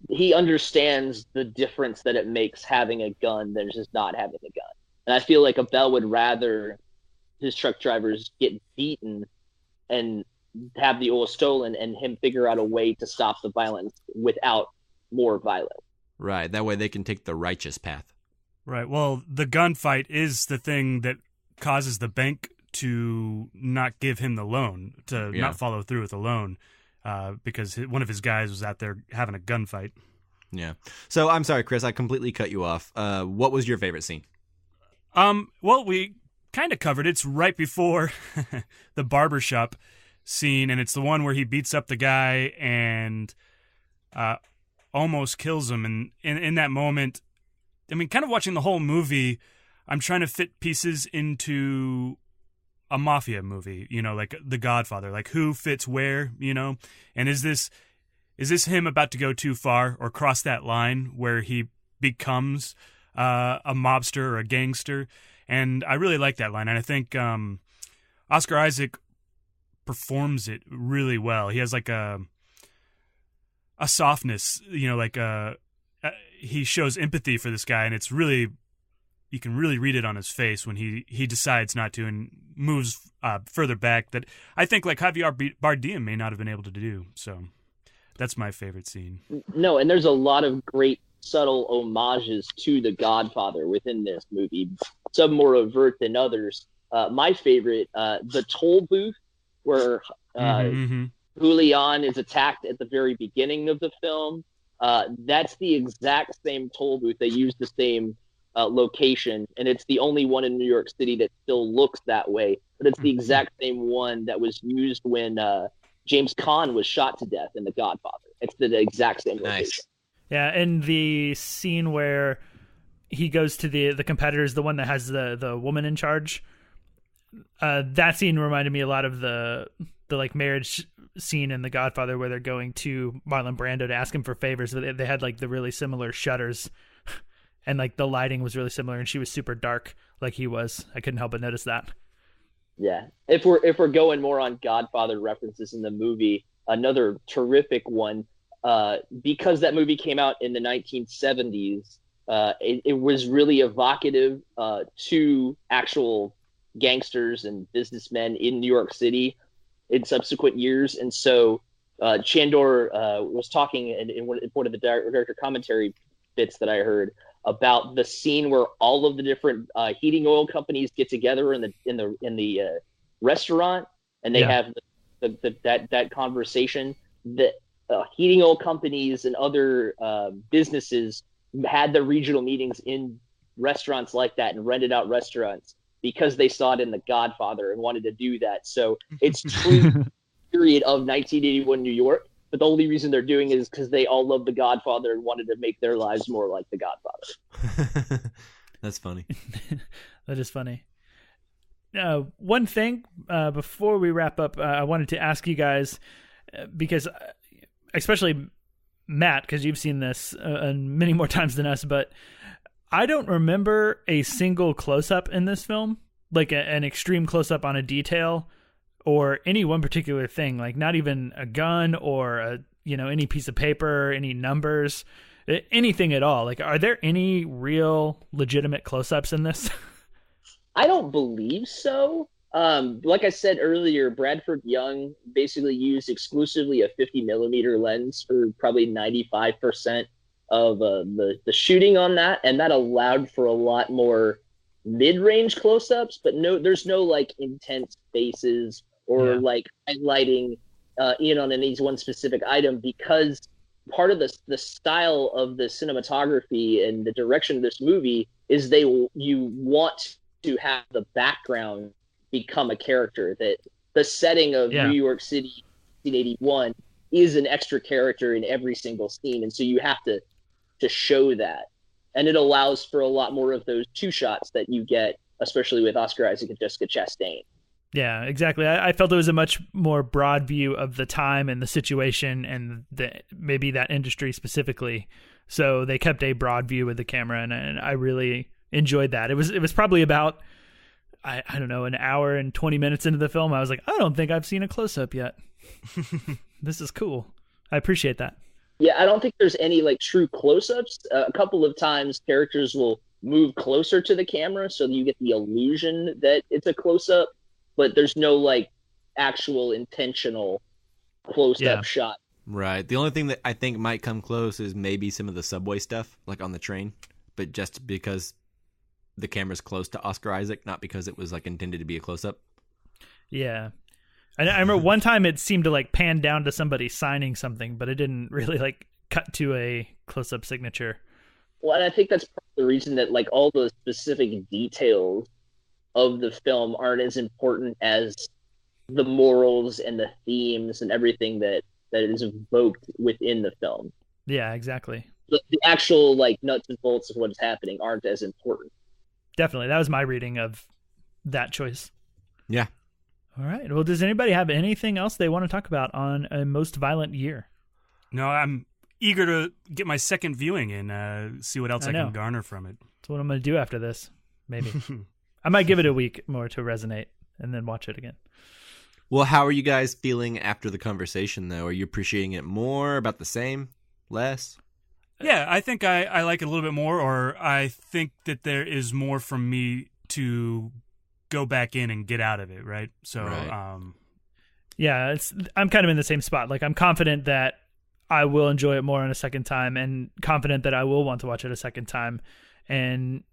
he understands the difference that it makes having a gun than just not having a gun. And I feel like Abel would rather his truck drivers get beaten and have the oil stolen, and him figure out a way to stop the violence without more violence. Right. That way they can take the righteous path. Right. Well, the gunfight is the thing that causes the bank to not give him the loan, to not follow through with the loan, because one of his guys was out there having a gunfight. Yeah. So I'm sorry, Chris, I completely cut you off. What was your favorite scene? Well, we kind of covered it. It's right before the barbershop scene, and it's the one where he beats up the guy and almost kills him. And in that moment, I mean, kind of watching the whole movie, I'm trying to fit pieces into a mafia movie, you know, like The Godfather, like who fits where, you know? And is this him about to go too far or cross that line where he becomes a mobster or a gangster? And I really like that line. And I think Oscar Isaac performs it really well. He has like a softness, you know, like he shows empathy for this guy, and it's really, you can really read it on his face when he decides not to and moves further back, that I think like Javier Bardem may not have been able to do. So that's my favorite scene. No, and there's a lot of great subtle homages to The Godfather within this movie, some more overt than others. My favorite, the toll booth, where Julian is attacked at the very beginning of the film. That's the exact same toll booth. They use the same location, and it's the only one in New York City that still looks that way. But it's the exact same one that was used when James Caan was shot to death in The Godfather. It's the exact same location. Nice. Yeah, and the scene where he goes to the competitors, the one that has the woman in charge, that scene reminded me a lot of the like marriage scene in The Godfather, where they're going to Marlon Brando to ask him for favors. They had like the really similar shutters, and like the lighting was really similar, and she was super dark like he was. I couldn't help but notice that. Yeah, if we're going more on Godfather references in the movie, another terrific one, because that movie came out in the 1970s, it was really evocative to actual gangsters and businessmen in New York City. in subsequent years. And so Chandor was talking in one of the director commentary bits that I heard about the scene where all of the different heating oil companies get together in the restaurant, and they have that conversation. That heating oil companies and other businesses had the regional meetings in restaurants like that and rented out restaurants because they saw it in The Godfather and wanted to do that. So it's true period of 1981 New York, but the only reason they're doing it is because they all love The Godfather and wanted to make their lives more like The Godfather. That's funny. That is funny. One thing before we wrap up, I wanted to ask you guys, because especially Matt, because you've seen this many more times than us, but I don't remember a single close-up in this film, like an extreme close-up on a detail or any one particular thing, like not even a gun or any piece of paper, any numbers, anything at all. Like, are there any real legitimate close-ups in this? I don't believe so. Like I said earlier, Bradford Young basically used exclusively a 50 millimeter lens for probably 95% of the shooting on that, and that allowed for a lot more mid-range close-ups. But there's no like intense faces or like highlighting in on any one specific item, because part of the style of the cinematography and the direction of this movie is you want to have the background become a character, that the setting of New York City 1981 is an extra character in every single scene, and so you have to show that, and it allows for a lot more of those two shots that you get, especially with Oscar Isaac and Jessica Chastain. Yeah, exactly. I felt it was a much more broad view of the time and the situation and maybe that industry specifically, so they kept a broad view with the camera, and I really enjoyed that. It was probably about I don't know, an hour and 20 minutes into the film, I was like, I don't think I've seen a close-up yet. This is cool. I appreciate that. Yeah, I don't think there's any like true close-ups. A couple of times characters will move closer to the camera so you get the illusion that it's a close-up, but there's no like actual intentional close-up shot. Right. The only thing that I think might come close is maybe some of the subway stuff, like on the train, but just because the camera's close to Oscar Isaac, not because it was like intended to be a close-up. Yeah. I remember one time it seemed to like pan down to somebody signing something, but it didn't really like cut to a close-up signature. Well, and I think that's part of the reason that like all the specific details of the film aren't as important as the morals and the themes and everything that is evoked within the film. Yeah, exactly. The actual like nuts and bolts of what's happening aren't as important. Definitely. That was my reading of that choice. Yeah. All right. Well, does anybody have anything else they want to talk about on A Most Violent Year? No, I'm eager to get my second viewing and see what else I can garner from it. That's what I'm going to do after this, maybe. I might give it a week more to resonate and then watch it again. Well, how are you guys feeling after the conversation, though? Are you appreciating it more, about the same, less? Yeah, I think I like it a little bit more, or I think that there is more from me to go back in and get out of it, right? So, right. Yeah, I'm kind of in the same spot. Like, I'm confident that I will enjoy it more on a second time, and confident that I will want to watch it a second time. And,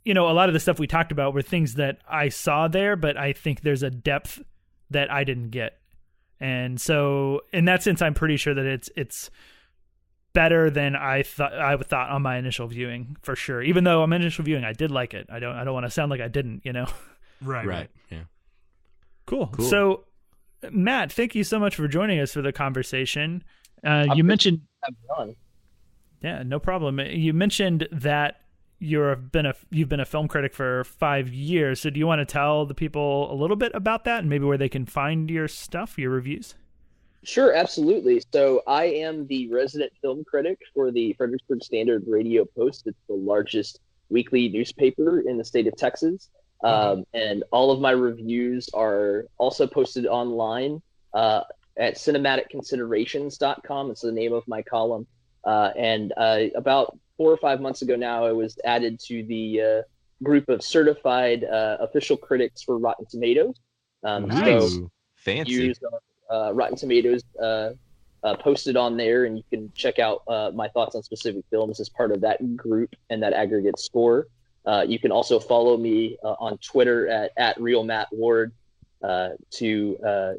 a lot of the stuff we talked about were things that I saw there, but I think there's a depth that I didn't get. And so, in that sense, I'm pretty sure that it's better than I thought on my initial viewing, for sure. Even though on my initial viewing I did like it. I don't want to sound like I didn't, Right. Yeah. Cool. So Matt, thank you so much for joining us for the conversation. You mentioned Yeah, no problem. You mentioned that you've been a film critic for 5 years. So do you want to tell the people a little bit about that and maybe where they can find your stuff, your reviews? Sure, absolutely. So I am the resident film critic for the Fredericksburg Standard Radio Post. It's the largest weekly newspaper in the state of Texas. And all of my reviews are also posted online at cinematicconsiderations.com. It's the name of my column. And about 4 or 5 months ago now, I was added to the group of certified official critics for Rotten Tomatoes. Nice. Fancy. reviews on Rotten Tomatoes posted on there, and you can check out my thoughts on specific films as part of that group and that aggregate score. You can also follow me on Twitter at RealMattWard to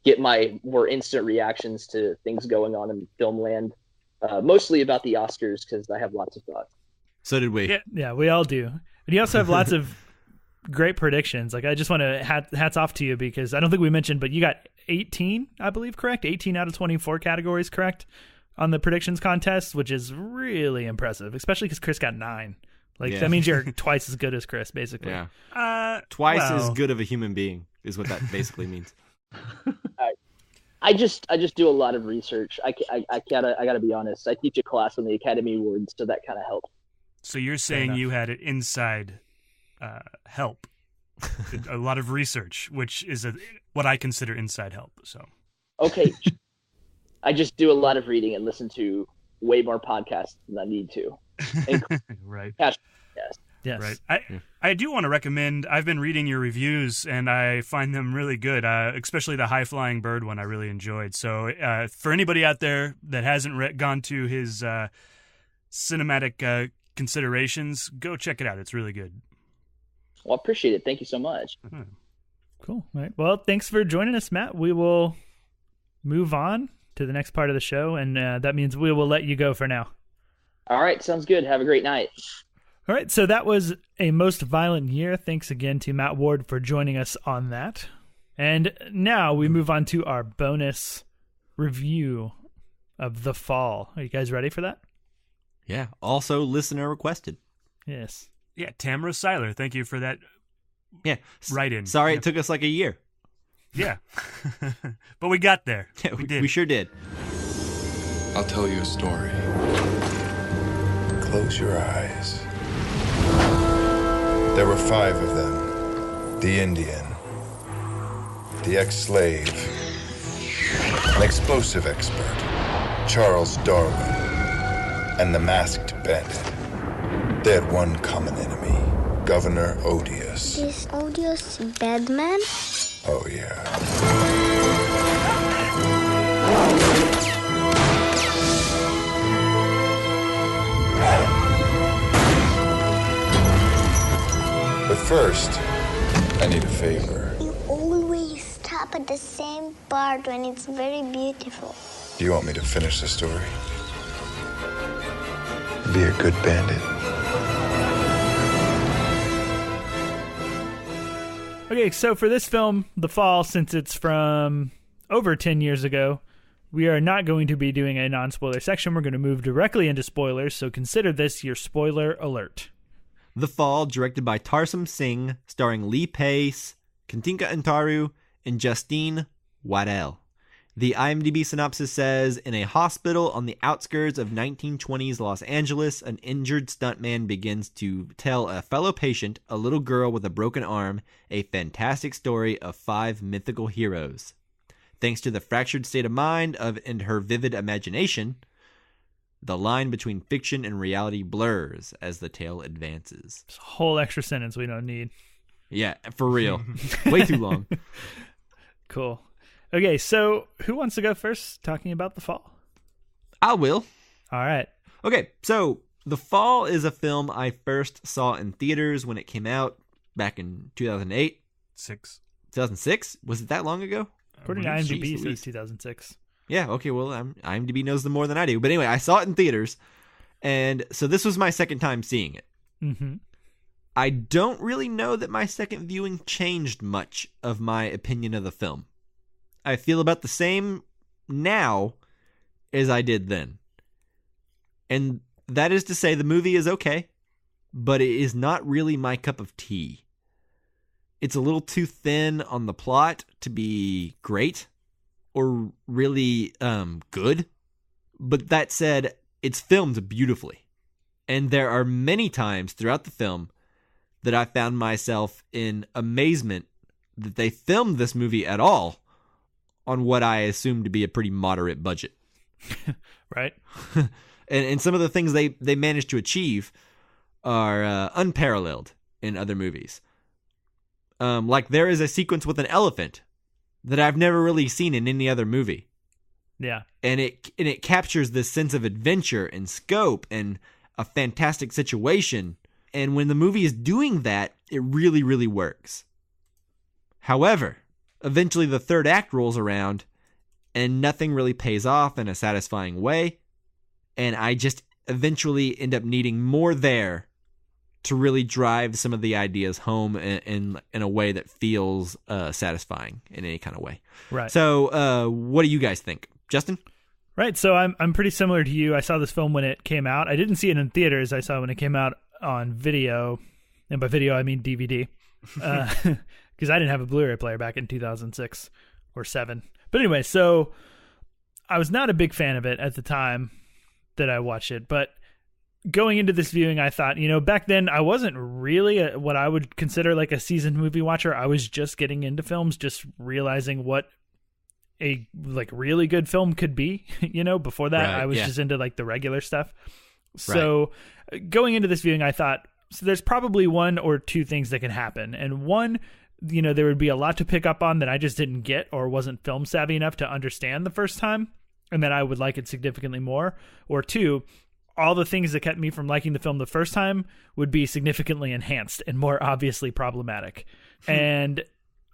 get my more instant reactions to things going on in film land, mostly about the Oscars, because I have lots of thoughts. So did we. Yeah, we all do. And you also have lots of great predictions. Like, I just want to hats off to you, because I don't think we mentioned, but you got 18, I believe, correct? 18 out of 24 categories correct on the predictions contest, which is really impressive, especially because Chris got 9. Like, that means you're twice as good as Chris, basically. Yeah. Twice as good of a human being is what that basically means. I just do a lot of research. I gotta be honest. I teach a class on the Academy Awards, so that kind of helps. So you're saying you had an inside help, a lot of research, which is what I consider inside help. So okay, I just do a lot of reading and listen to way more podcasts than I need to. Right. Yes. Right. I do want to recommend. I've been reading your reviews, and I find them really good. Especially the High Flying Bird one, I really enjoyed. So for anybody out there that hasn't gone to his cinematic considerations, go check it out. It's really good. Well, I appreciate it. Thank you so much. Cool. All right. Well, thanks for joining us, Matt. We will move on to the next part of the show, and that means we will let you go for now. All right. Sounds good. Have a great night. All right. So that was A Most Violent Year. Thanks again to Matt Ward for joining us on that. And now we move on to our bonus review of The Fall. Are you guys ready for that? Yeah. Also listener requested. Yes. Yeah, Tamara Seiler, thank you for that. Yeah, write-in. Sorry, it took us like a year. Yeah, but we got there. Yeah, we did. We sure did. I'll tell you a story. Close your eyes. There were 5 of them. The Indian, the ex-slave, an explosive expert, Charles Darwin, and the masked bandit. They had one common enemy, Governor Odious. Is Odious bad man? Oh, yeah. But first, I need a favor. You always stop at the same part when it's very beautiful. Do you want me to finish the story? Be a good bandit. Okay, so for this film, The Fall, since it's from over 10 years ago, we are not going to be doing a non-spoiler section. We're going to move directly into spoilers, so consider this your spoiler alert. The Fall, directed by Tarsum Singh, starring Lee Pace, Katinka Antaru, and Justine Waddell. The IMDb synopsis says, in a hospital on the outskirts of 1920s Los Angeles, an injured stuntman begins to tell a fellow patient, a little girl with a broken arm, a fantastic story of 5 mythical heroes. Thanks to the fractured state of mind and her vivid imagination, the line between fiction and reality blurs as the tale advances. It's a whole extra sentence we don't need. Yeah, for real. Way too long. Cool. Okay, so who wants to go first talking about The Fall? I will. All right. Okay, so The Fall is a film I first saw in theaters when it came out back in 2008. 2006? Was it that long ago? According to IMDb, it says 2006. Yeah, okay, well, IMDb knows them more than I do. But anyway, I saw it in theaters, and so this was my second time seeing it. Mm-hmm. I don't really know that my second viewing changed much of my opinion of the film. I feel about the same now as I did then. And that is to say, the movie is okay, but it is not really my cup of tea. It's a little too thin on the plot to be great or really good. But that said, it's filmed beautifully. And there are many times throughout the film that I found myself in amazement that they filmed this movie at all on what I assume to be a pretty moderate budget. Right. And some of the things they managed to achieve are unparalleled in other movies. Like there is a sequence with an elephant that I've never really seen in any other movie. Yeah. And it captures this sense of adventure and scope and a fantastic situation. And when the movie is doing that, it really, really works. However, eventually the third act rolls around and nothing really pays off in a satisfying way. And I just eventually end up needing more there to really drive some of the ideas home in a way that feels satisfying in any kind of way. Right. So what do you guys think? Justin? Right. So I'm pretty similar to you. I saw this film when it came out. I didn't see it in theaters. I saw it when it came out on video. And by video, I mean DVD. Because I didn't have a Blu-ray player back in 2006 or 7. But anyway, so I was not a big fan of it at the time that I watched it. But going into this viewing, I thought, back then I wasn't really what I would consider like a seasoned movie watcher. I was just getting into films, just realizing what a like really good film could be. Before that, I was just into like the regular stuff. So going into this viewing, I thought, so there's probably one or two things that can happen. And one, there would be a lot to pick up on that I just didn't get or wasn't film savvy enough to understand the first time, and that I would like it significantly more. Or two, all the things that kept me from liking the film the first time would be significantly enhanced and more obviously problematic. And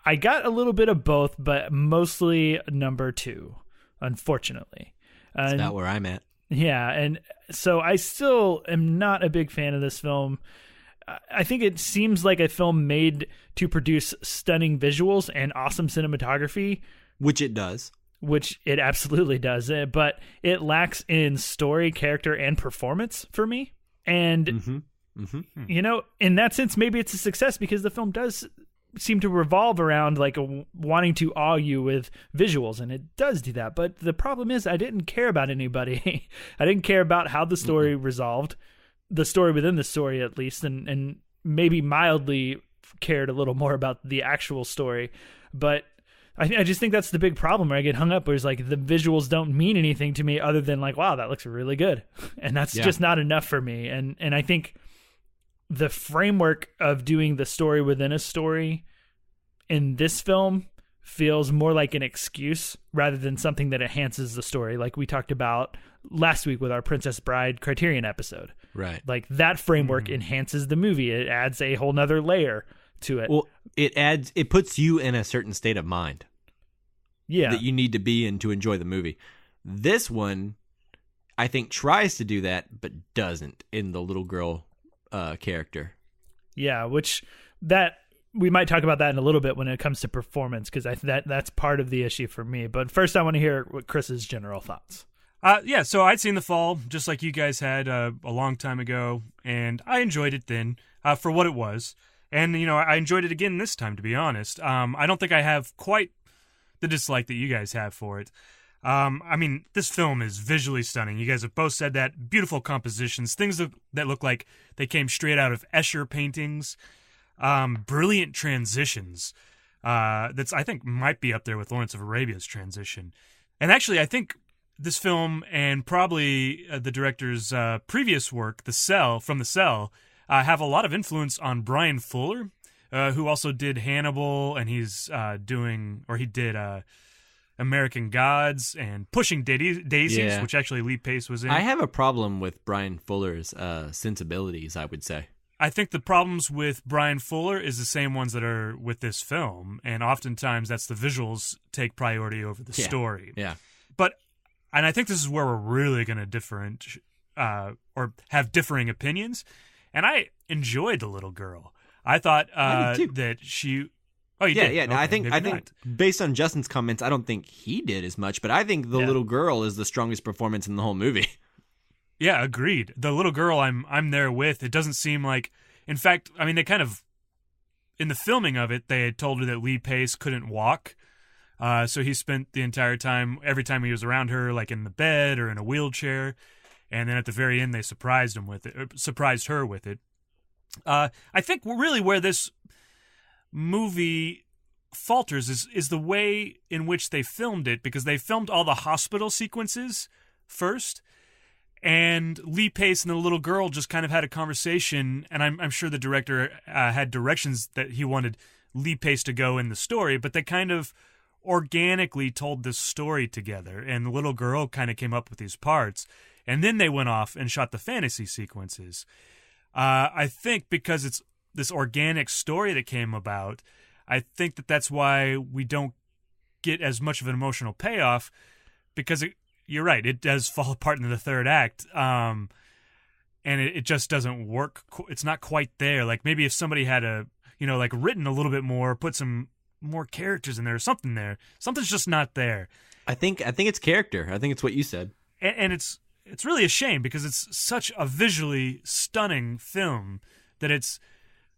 I got a little bit of both, but mostly number two, unfortunately. That's not where I'm at. Yeah, and so I still am not a big fan of this film. I think it seems like a film made to produce stunning visuals and awesome cinematography. Which it does. Which it absolutely does. But it lacks in story, character, and performance for me. And, in that sense, maybe it's a success because the film does seem to revolve around like wanting to awe you with visuals, and it does do that. But the problem is I didn't care about anybody. I didn't care about how the story resolved, the story within the story at least, and maybe mildly cared a little more about the actual story. But I just think that's the big problem where I get hung up, where it's like the visuals don't mean anything to me other than like, wow, that looks really good. And that's just not enough for me. And I think the framework of doing the story within a story in this film feels more like an excuse rather than something that enhances the story, like we talked about last week with our Princess Bride Criterion episode. Right. Like that framework enhances the movie. It adds a whole nother layer to it. Well, it puts you in a certain state of mind. Yeah. That you need to be in to enjoy the movie. This one, I think, tries to do that, but doesn't in the little girl character. Yeah, which that we might talk about that in a little bit when it comes to performance, because that's part of the issue for me. But first, I want to hear what Chris's general thoughts. So I'd seen The Fall just like you guys had a long time ago, and I enjoyed it then for what it was. And, I enjoyed it again this time, to be honest. I don't think I have quite the dislike that you guys have for it. This film is visually stunning. You guys have both said that. Beautiful compositions, things that look like they came straight out of Escher paintings. Brilliant transitions. That's, I think, might be up there with Lawrence of Arabia's transition. And actually, I think this film and probably the director's previous work, The Cell, have a lot of influence on Brian Fuller, who also did Hannibal, and he did American Gods and Pushing Daisies, which actually Lee Pace was in. I have a problem with Brian Fuller's sensibilities, I would say. I think the problems with Brian Fuller is the same ones that are with this film, and oftentimes that's the visuals take priority over the story. Yeah. And I think this is where we're really going to differentiate or have differing opinions. And I enjoyed The Little Girl. I thought that she. Oh, you did? Yeah. Okay, I think based on Justin's comments, I don't think he did as much, but I think the little girl is the strongest performance in the whole movie. Yeah, agreed. The little girl, I'm there with. It doesn't seem like. In fact, they kind of in the filming of it, they had told her that Lee Pace couldn't walk. So he spent the entire time, every time he was around her, like in the bed or in a wheelchair. And then at the very end, they surprised her with it. I think really where this movie falters is the way in which they filmed it, because they filmed all the hospital sequences first. And Lee Pace and the little girl just kind of had a conversation, and I'm sure the director had directions that he wanted Lee Pace to go in the story, but they kind of organically told this story together, and the little girl kind of came up with these parts, and then they went off and shot the fantasy sequences. I think because it's this organic story that came about, I think that's why we don't get as much of an emotional payoff, because you're right, it does fall apart in the third act, and it just doesn't work. It's not quite there. Like maybe if somebody had written a little bit more, put some more characters in there or something there, something's just not there. I think it's character. I think it's what you said. And it's really a shame, because it's such a visually stunning film that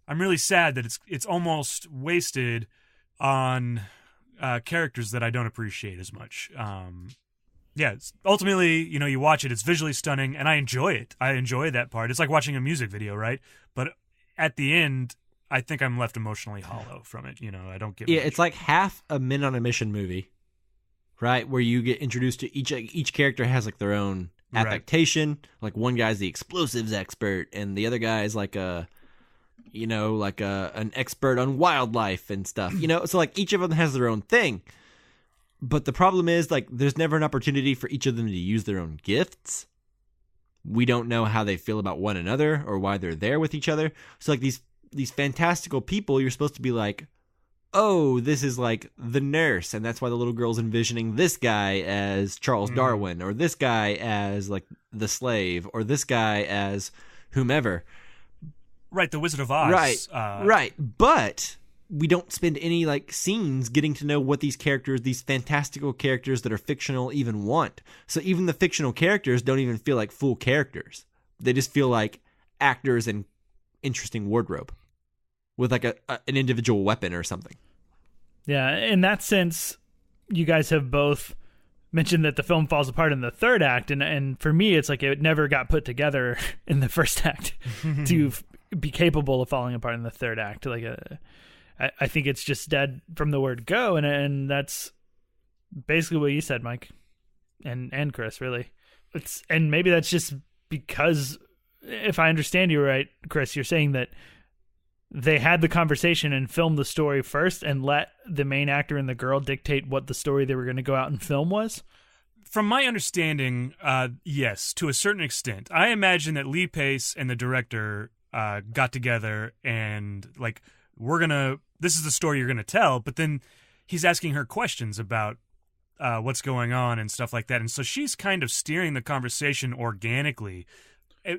I'm really sad that it's almost wasted on characters that I don't appreciate as much. Ultimately, you watch it, it's visually stunning, and I enjoy it. I enjoy that part. It's like watching a music video, right? But at the end, I think I'm left emotionally hollow from it. I don't get. Yeah, it's like half a Men on a Mission movie, right? Where you get introduced to each character has like their own affectation. Right. Like one guy's the explosives expert, and the other guy is like an expert on wildlife and stuff. So like each of them has their own thing. But the problem is, like, there's never an opportunity for each of them to use their own gifts. We don't know how they feel about one another or why they're there with each other. So like these fantastical people, you're supposed to be like, oh, this is like the nurse, and that's why the little girl's envisioning this guy as Charles Darwin, or this guy as like the slave, or this guy as whomever. Right, the Wizard of Oz. Right. But we don't spend any like scenes getting to know what these characters, these fantastical characters that are fictional, even want. So even the fictional characters don't even feel like full characters. They just feel like actors in interesting wardrobe with like an individual weapon or something. Yeah, in that sense, you guys have both mentioned that the film falls apart in the third act, and for me, it's like it never got put together in the first act to be capable of falling apart in the third act. Like, I think it's just dead from the word go, and that's basically what you said, Mike, and Chris, really. And maybe that's just because, if I understand you right, Chris, you're saying that they had the conversation and filmed the story first and let the main actor and the girl dictate what the story they were going to go out and film was? From my understanding, yes, to a certain extent. I imagine that Lee Pace and the director got together and, like, this is the story you're going to tell, but then he's asking her questions about what's going on and stuff like that. And so she's kind of steering the conversation organically.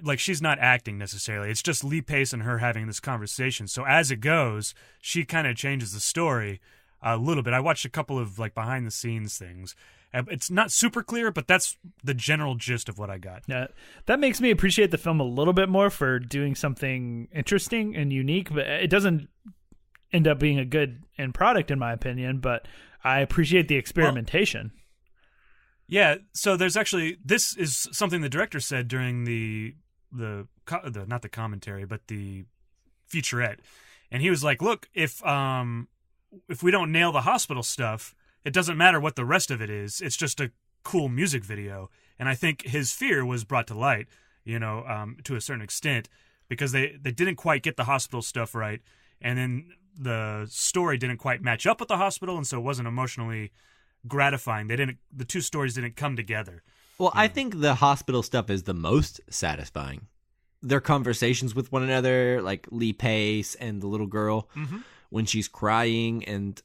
Like, she's not acting necessarily. It's just Lee Pace and her having this conversation. So as it goes, she kind of changes the story a little bit. I watched a couple of like behind the scenes things. It's not super clear, but that's the general gist of what I got. Yeah, that makes me appreciate the film a little bit more for doing something interesting and unique, but it doesn't end up being a good end product in my opinion, but I appreciate the experimentation. Well, yeah, so there's actually, this is something the director said during the not the commentary, but the featurette. And he was like, look, if we don't nail the hospital stuff, it doesn't matter what the rest of it is. It's just a cool music video. And I think his fear was brought to light, to a certain extent, because they didn't quite get the hospital stuff right. And then the story didn't quite match up with the hospital, and so it wasn't emotionally gratifying. The two stories didn't come together. Well, I think the hospital stuff is the most satisfying. Their conversations with one another, like Lee Pace and the little girl, when she's crying and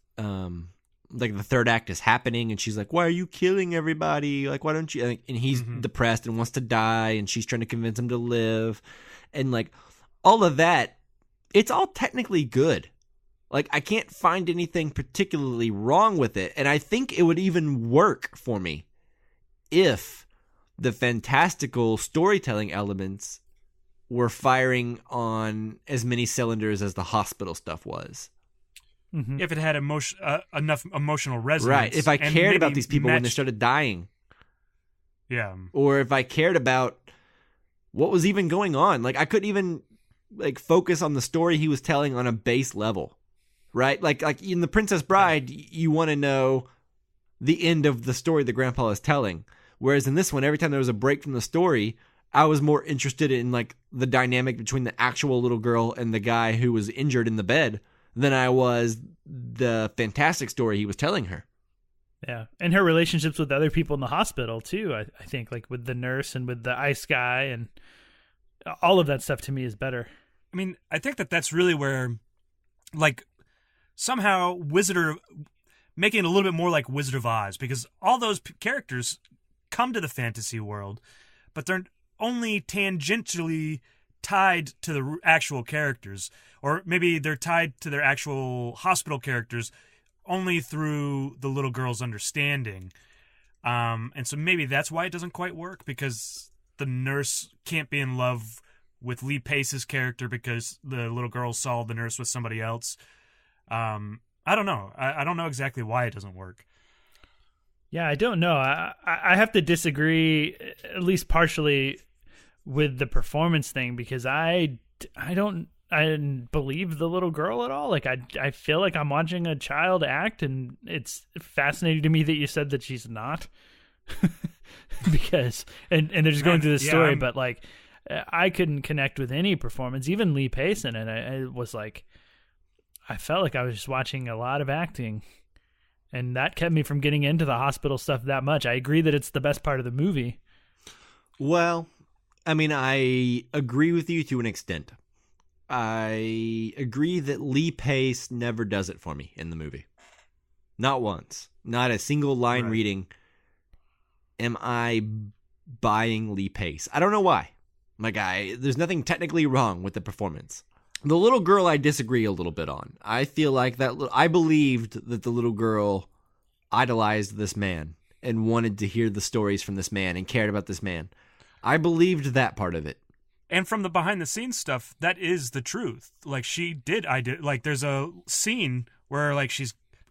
like the third act is happening and she's like, why are you killing everybody? Like, why don't you? And he's depressed and wants to die, and she's trying to convince him to live. And like all of that, it's all technically good. Like, I can't find anything particularly wrong with it. And I think it would even work for me if the fantastical storytelling elements were firing on as many cylinders as the hospital stuff was. If it had enough emotional resonance. Right. If I cared about these people when they started dying. Yeah. Or if I cared about what was even going on. Like, I couldn't even like focus on the story he was telling on a base level. Right? Like in The Princess Bride, you want to know the end of the story the grandpa is telling. Whereas in this one, every time there was a break from the story, I was more interested in like the dynamic between the actual little girl and the guy who was injured in the bed than I was the fantastic story he was telling her. Yeah, and her relationships with other people in the hospital too. I think like with the nurse and with the ice guy and all of that stuff to me is better. I mean, I think that's really where, like, somehow making it a little bit more like Wizard of Oz, because all those characters come to the fantasy world, but they're only tangentially tied to the actual characters, or maybe they're tied to their actual hospital characters only through the little girl's understanding. And so maybe that's why it doesn't quite work, because the nurse can't be in love with Lee Pace's character because the little girl saw the nurse with somebody else. I don't know. I don't know exactly why it doesn't work. Yeah, I don't know. I have to disagree, at least partially, with the performance thing, because I didn't believe the little girl at all. Like I feel like I'm watching a child act, and it's fascinating to me that you said that she's not. Because and they're just going through this story, but like I couldn't connect with any performance, even Lee Pace in it. I was like, I felt like I was just watching a lot of acting, and that kept me from getting into the hospital stuff that much. I agree that it's the best part of the movie. Well, I mean, I agree with you to an extent. I agree that Lee Pace never does it for me in the movie. Not once. Not a single line reading am I buying Lee Pace. I don't know why. There's nothing technically wrong with the performance. The little girl I disagree a little bit on. I feel like I believed that the little girl idolized this man and wanted to hear the stories from this man and cared about this man. I believed that part of it. And from the behind the scenes stuff, that is the truth. Like like there's a scene where like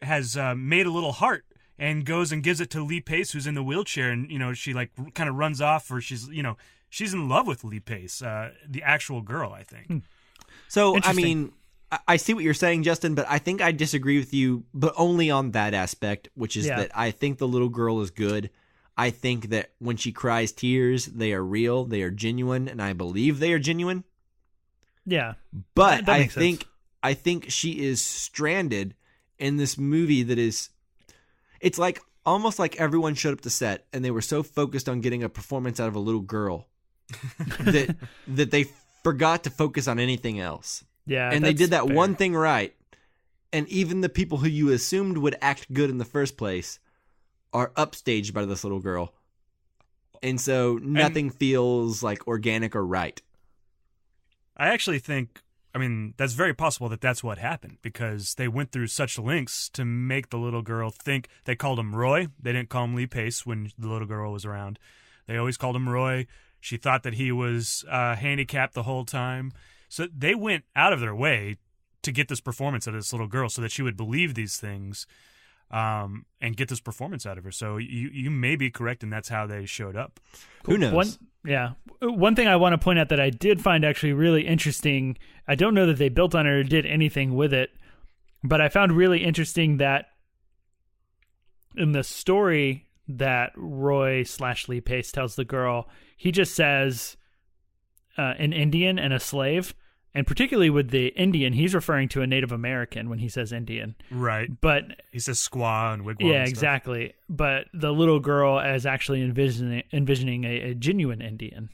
has made a little heart and goes and gives it to Lee Pace, who's in the wheelchair, and she like kind of runs off, or she's in love with Lee Pace, the actual girl, I think. So I mean, I see what you're saying, Justin, but I think I disagree with you, but only on that aspect, which is that I think the little girl is good. I think that when she cries tears, they are real, they are genuine, and I believe they are genuine. Yeah. But I think she is stranded in this movie that is, it's like almost like everyone showed up to set and they were so focused on getting a performance out of a little girl that they forgot to focus on anything else. Yeah. And they did that one thing right. And even the people who you assumed would act good in the first place are upstaged by this little girl. And so nothing feels like organic or right. I actually think, that's very possible that that's what happened, because they went through such lengths to make the little girl think. They called him Roy. They didn't call him Lee Pace when the little girl was around. They always called him Roy. She thought that he was handicapped the whole time. So they went out of their way to get this performance out of this little girl so that she would believe these things. And get this performance out of her. So you may be correct, and that's how they showed up. Who knows? One thing I want to point out that I did find actually really interesting, I don't know that they built on it or did anything with it, but I found really interesting that in the story that Roy / Lee Pace tells the girl, he just says an Indian and a slave. And particularly with the Indian, he's referring to a Native American when he says Indian. Right. But he says squaw and wigwam. Yeah, and exactly. But the little girl is actually envisioning a genuine Indian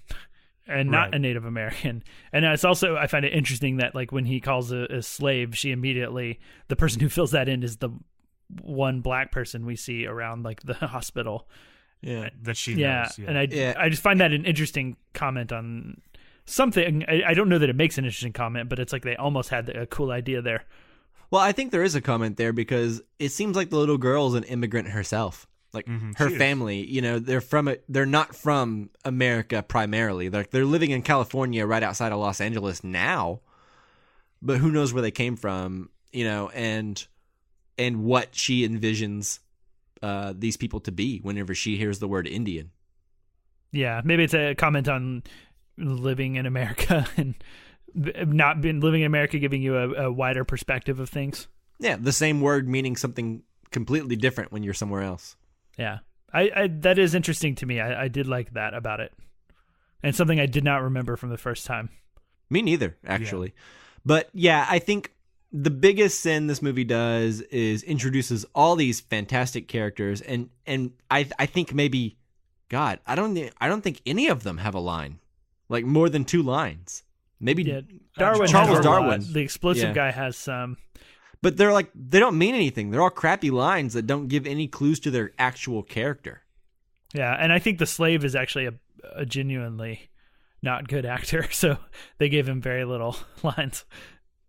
and not a Native American. And it's also, I find it interesting that like when he calls a slave, the person who fills that in is the one black person we see around like the hospital. Yeah. That she knows. Yeah. And I just find that an interesting comment on something. I don't know that it makes an interesting comment, but it's like they almost had a cool idea there. Well, I think there is a comment there because it seems like the little girl is an immigrant herself. Like her family, they're not from America primarily. They're living in California right outside of Los Angeles now, but who knows where they came from, and what she envisions these people to be whenever she hears the word Indian. Yeah, maybe it's a comment on living in America and not been living in America giving you a wider perspective of things. Yeah, the same word meaning something completely different when you're somewhere else. Yeah, I that is interesting to me. I did like that about it, and something I did not remember from the first time. Me neither, actually. Yeah. But yeah, I think the biggest sin this movie does is introduces all these fantastic characters, and I think maybe, God, I don't think any of them have a line, like more than 2 lines. Maybe Darwin. Charles Darwin, the explosive guy, has some, but they don't mean anything. They're all crappy lines that don't give any clues to their actual character. Yeah, and I think the slave is actually a genuinely not good actor, so they gave him very little lines.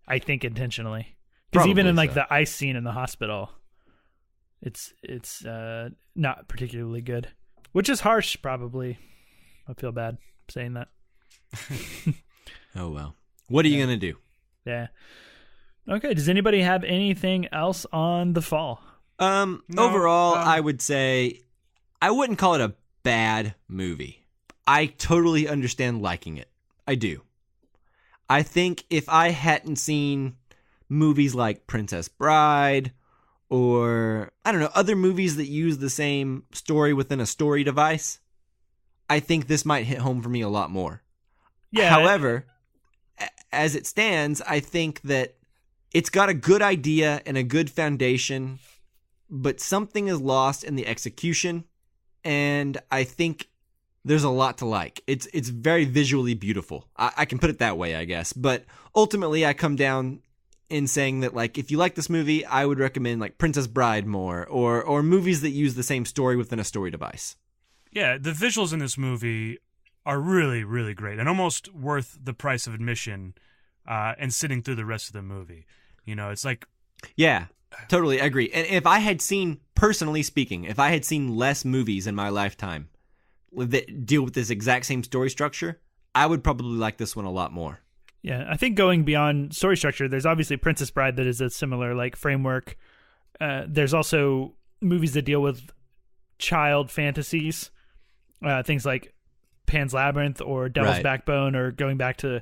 I think intentionally, because even in like the ice scene in the hospital, it's not particularly good, which is harsh. Probably, I feel bad saying that. Oh well, what are you gonna do? Yeah. Okay. Does anybody have anything else on The Fall? No, overall, I would say I wouldn't call it a bad movie. I totally understand liking it. I do. I think if I hadn't seen movies like Princess Bride or, I don't know, other movies that use the same story within a story device, I think this might hit home for me a lot more. Yeah. However, as it stands, I think that it's got a good idea and a good foundation, but something is lost in the execution, and I think there's a lot to like. It's very visually beautiful. I can put it that way, I guess. But ultimately, I come down in saying that, like, if you like this movie, I would recommend like Princess Bride more, or movies that use the same story within a story device. Yeah, the visuals in this movie are really, really great and almost worth the price of admission and sitting through the rest of the movie. You know, it's like... Yeah, totally agree. And if I had seen, personally speaking, if I had seen less movies in my lifetime that deal with this exact same story structure, I would probably like this one a lot more. Yeah, I think going beyond story structure, there's obviously Princess Bride that is a similar like framework. There's also movies that deal with child fantasies, things like Pan's Labyrinth or Devil's Backbone, or going back to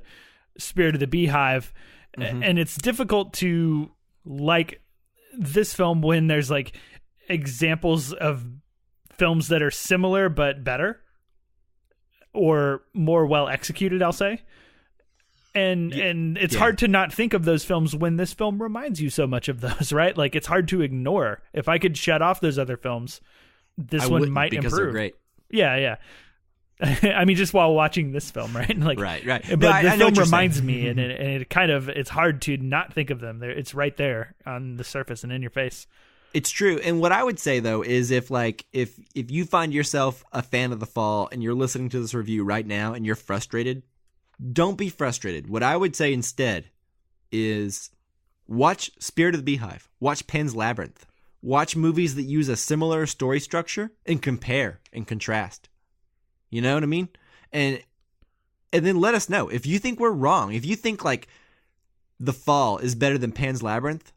Spirit of the Beehive. Mm-hmm. And it's difficult to like this film when there's like examples of films that are similar but better or more well executed, I'll say. And it's hard to not think of those films when this film reminds you so much of those, right? Like, it's hard to ignore. If I could shut off those other films, this one might because improve. They're great. Yeah. I mean, just while watching this film, right? Like, right. But the film reminds me, and it kind of, it's hard to not think of them. It's right there on the surface and in your face. It's true. And what I would say, though, is if you find yourself a fan of The Fall and you're listening to this review right now and you're frustrated, don't be frustrated. What I would say instead is watch Spirit of the Beehive, watch Pan's Labyrinth, watch movies that use a similar story structure and compare and contrast. You know what I mean? And then let us know if you think we're wrong. If you think like The Fall is better than Pan's Labyrinth,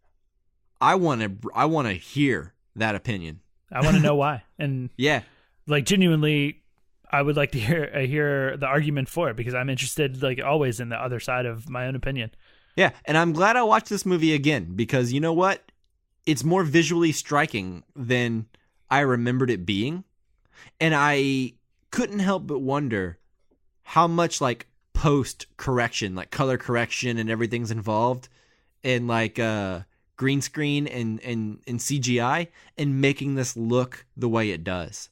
I want to hear that opinion. I want to know why. And yeah, like genuinely, I would like to hear the argument for it, because I'm interested, like always, in the other side of my own opinion. Yeah, and I'm glad I watched this movie again, because you know what? It's more visually striking than I remembered it being. And I couldn't help but wonder how much like post-correction, like color correction and everything's involved in like green screen and CGI and making this look the way it does.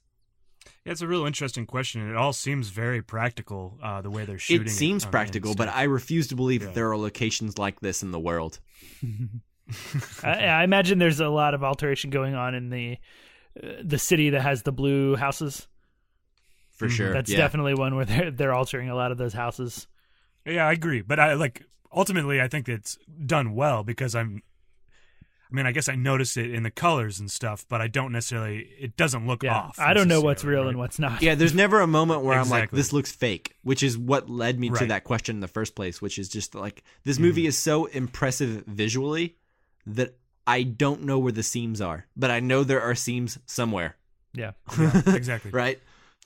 Yeah, it's a real interesting question. It all seems very practical, the way they're shooting. It seems practical, but I refuse to believe that there are locations like this in the world. I imagine there's a lot of alteration going on in the city that has the blue houses. For sure. That's definitely one where they're altering a lot of those houses. Yeah, I agree. But ultimately, I think it's done well, because I guess I notice it in the colors and stuff, but I don't necessarily, it doesn't look off. I don't know what's real and what's not. Yeah, there's never a moment where I'm like, this looks fake, which is what led me to that question in the first place, which is just like, this movie is so impressive visually that I don't know where the seams are, but I know there are seams somewhere. Yeah exactly. Right?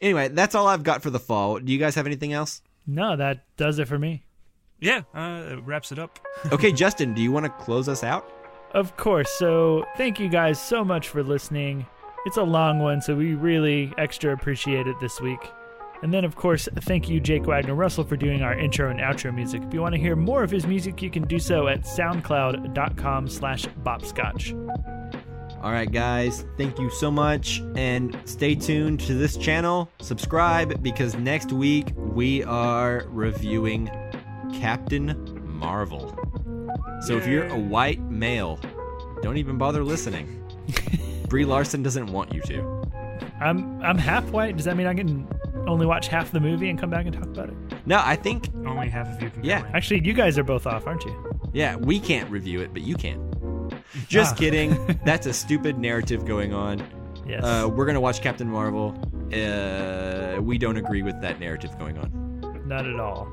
Anyway, that's all I've got for The Fall. Do you guys have anything else? No, that does it for me. Yeah, it wraps it up. Okay, Justin, do you want to close us out? Of course. So thank you guys so much for listening. It's a long one, so we really extra appreciate it this week. And then, of course, thank you, Jake Wagner-Russell, for doing our intro and outro music. If you want to hear more of his music, you can do so at soundcloud.com/bopscotch. All right, guys, thank you so much, and stay tuned to this channel. Subscribe, because next week we are reviewing Captain Marvel. So if you're a white male, don't even bother listening. Brie Larson doesn't want you to. I'm half white. Does that mean I can only watch half the movie and come back and talk about it? No, I think only half of you can. Yeah, actually, you guys are both off, aren't you? Yeah, we can't review it, but you can. Just kidding. That's a stupid narrative going on. Yes. We're gonna watch Captain Marvel. We don't agree with that narrative going on. Not at all.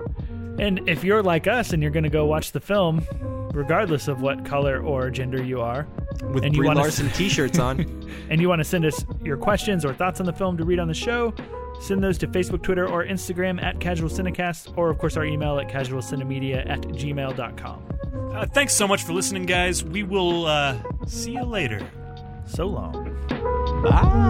And if you're like us and you're gonna go watch the film, regardless of what color or gender you are, with Brie Larson t-shirts on, and you want to send us your questions or thoughts on the film to read on the show, send those to Facebook, Twitter, or Instagram at casualcinecast, or of course our email at casualcinemedia@gmail.com. Thanks so much for listening, guys. We will see you later. So long. Bye.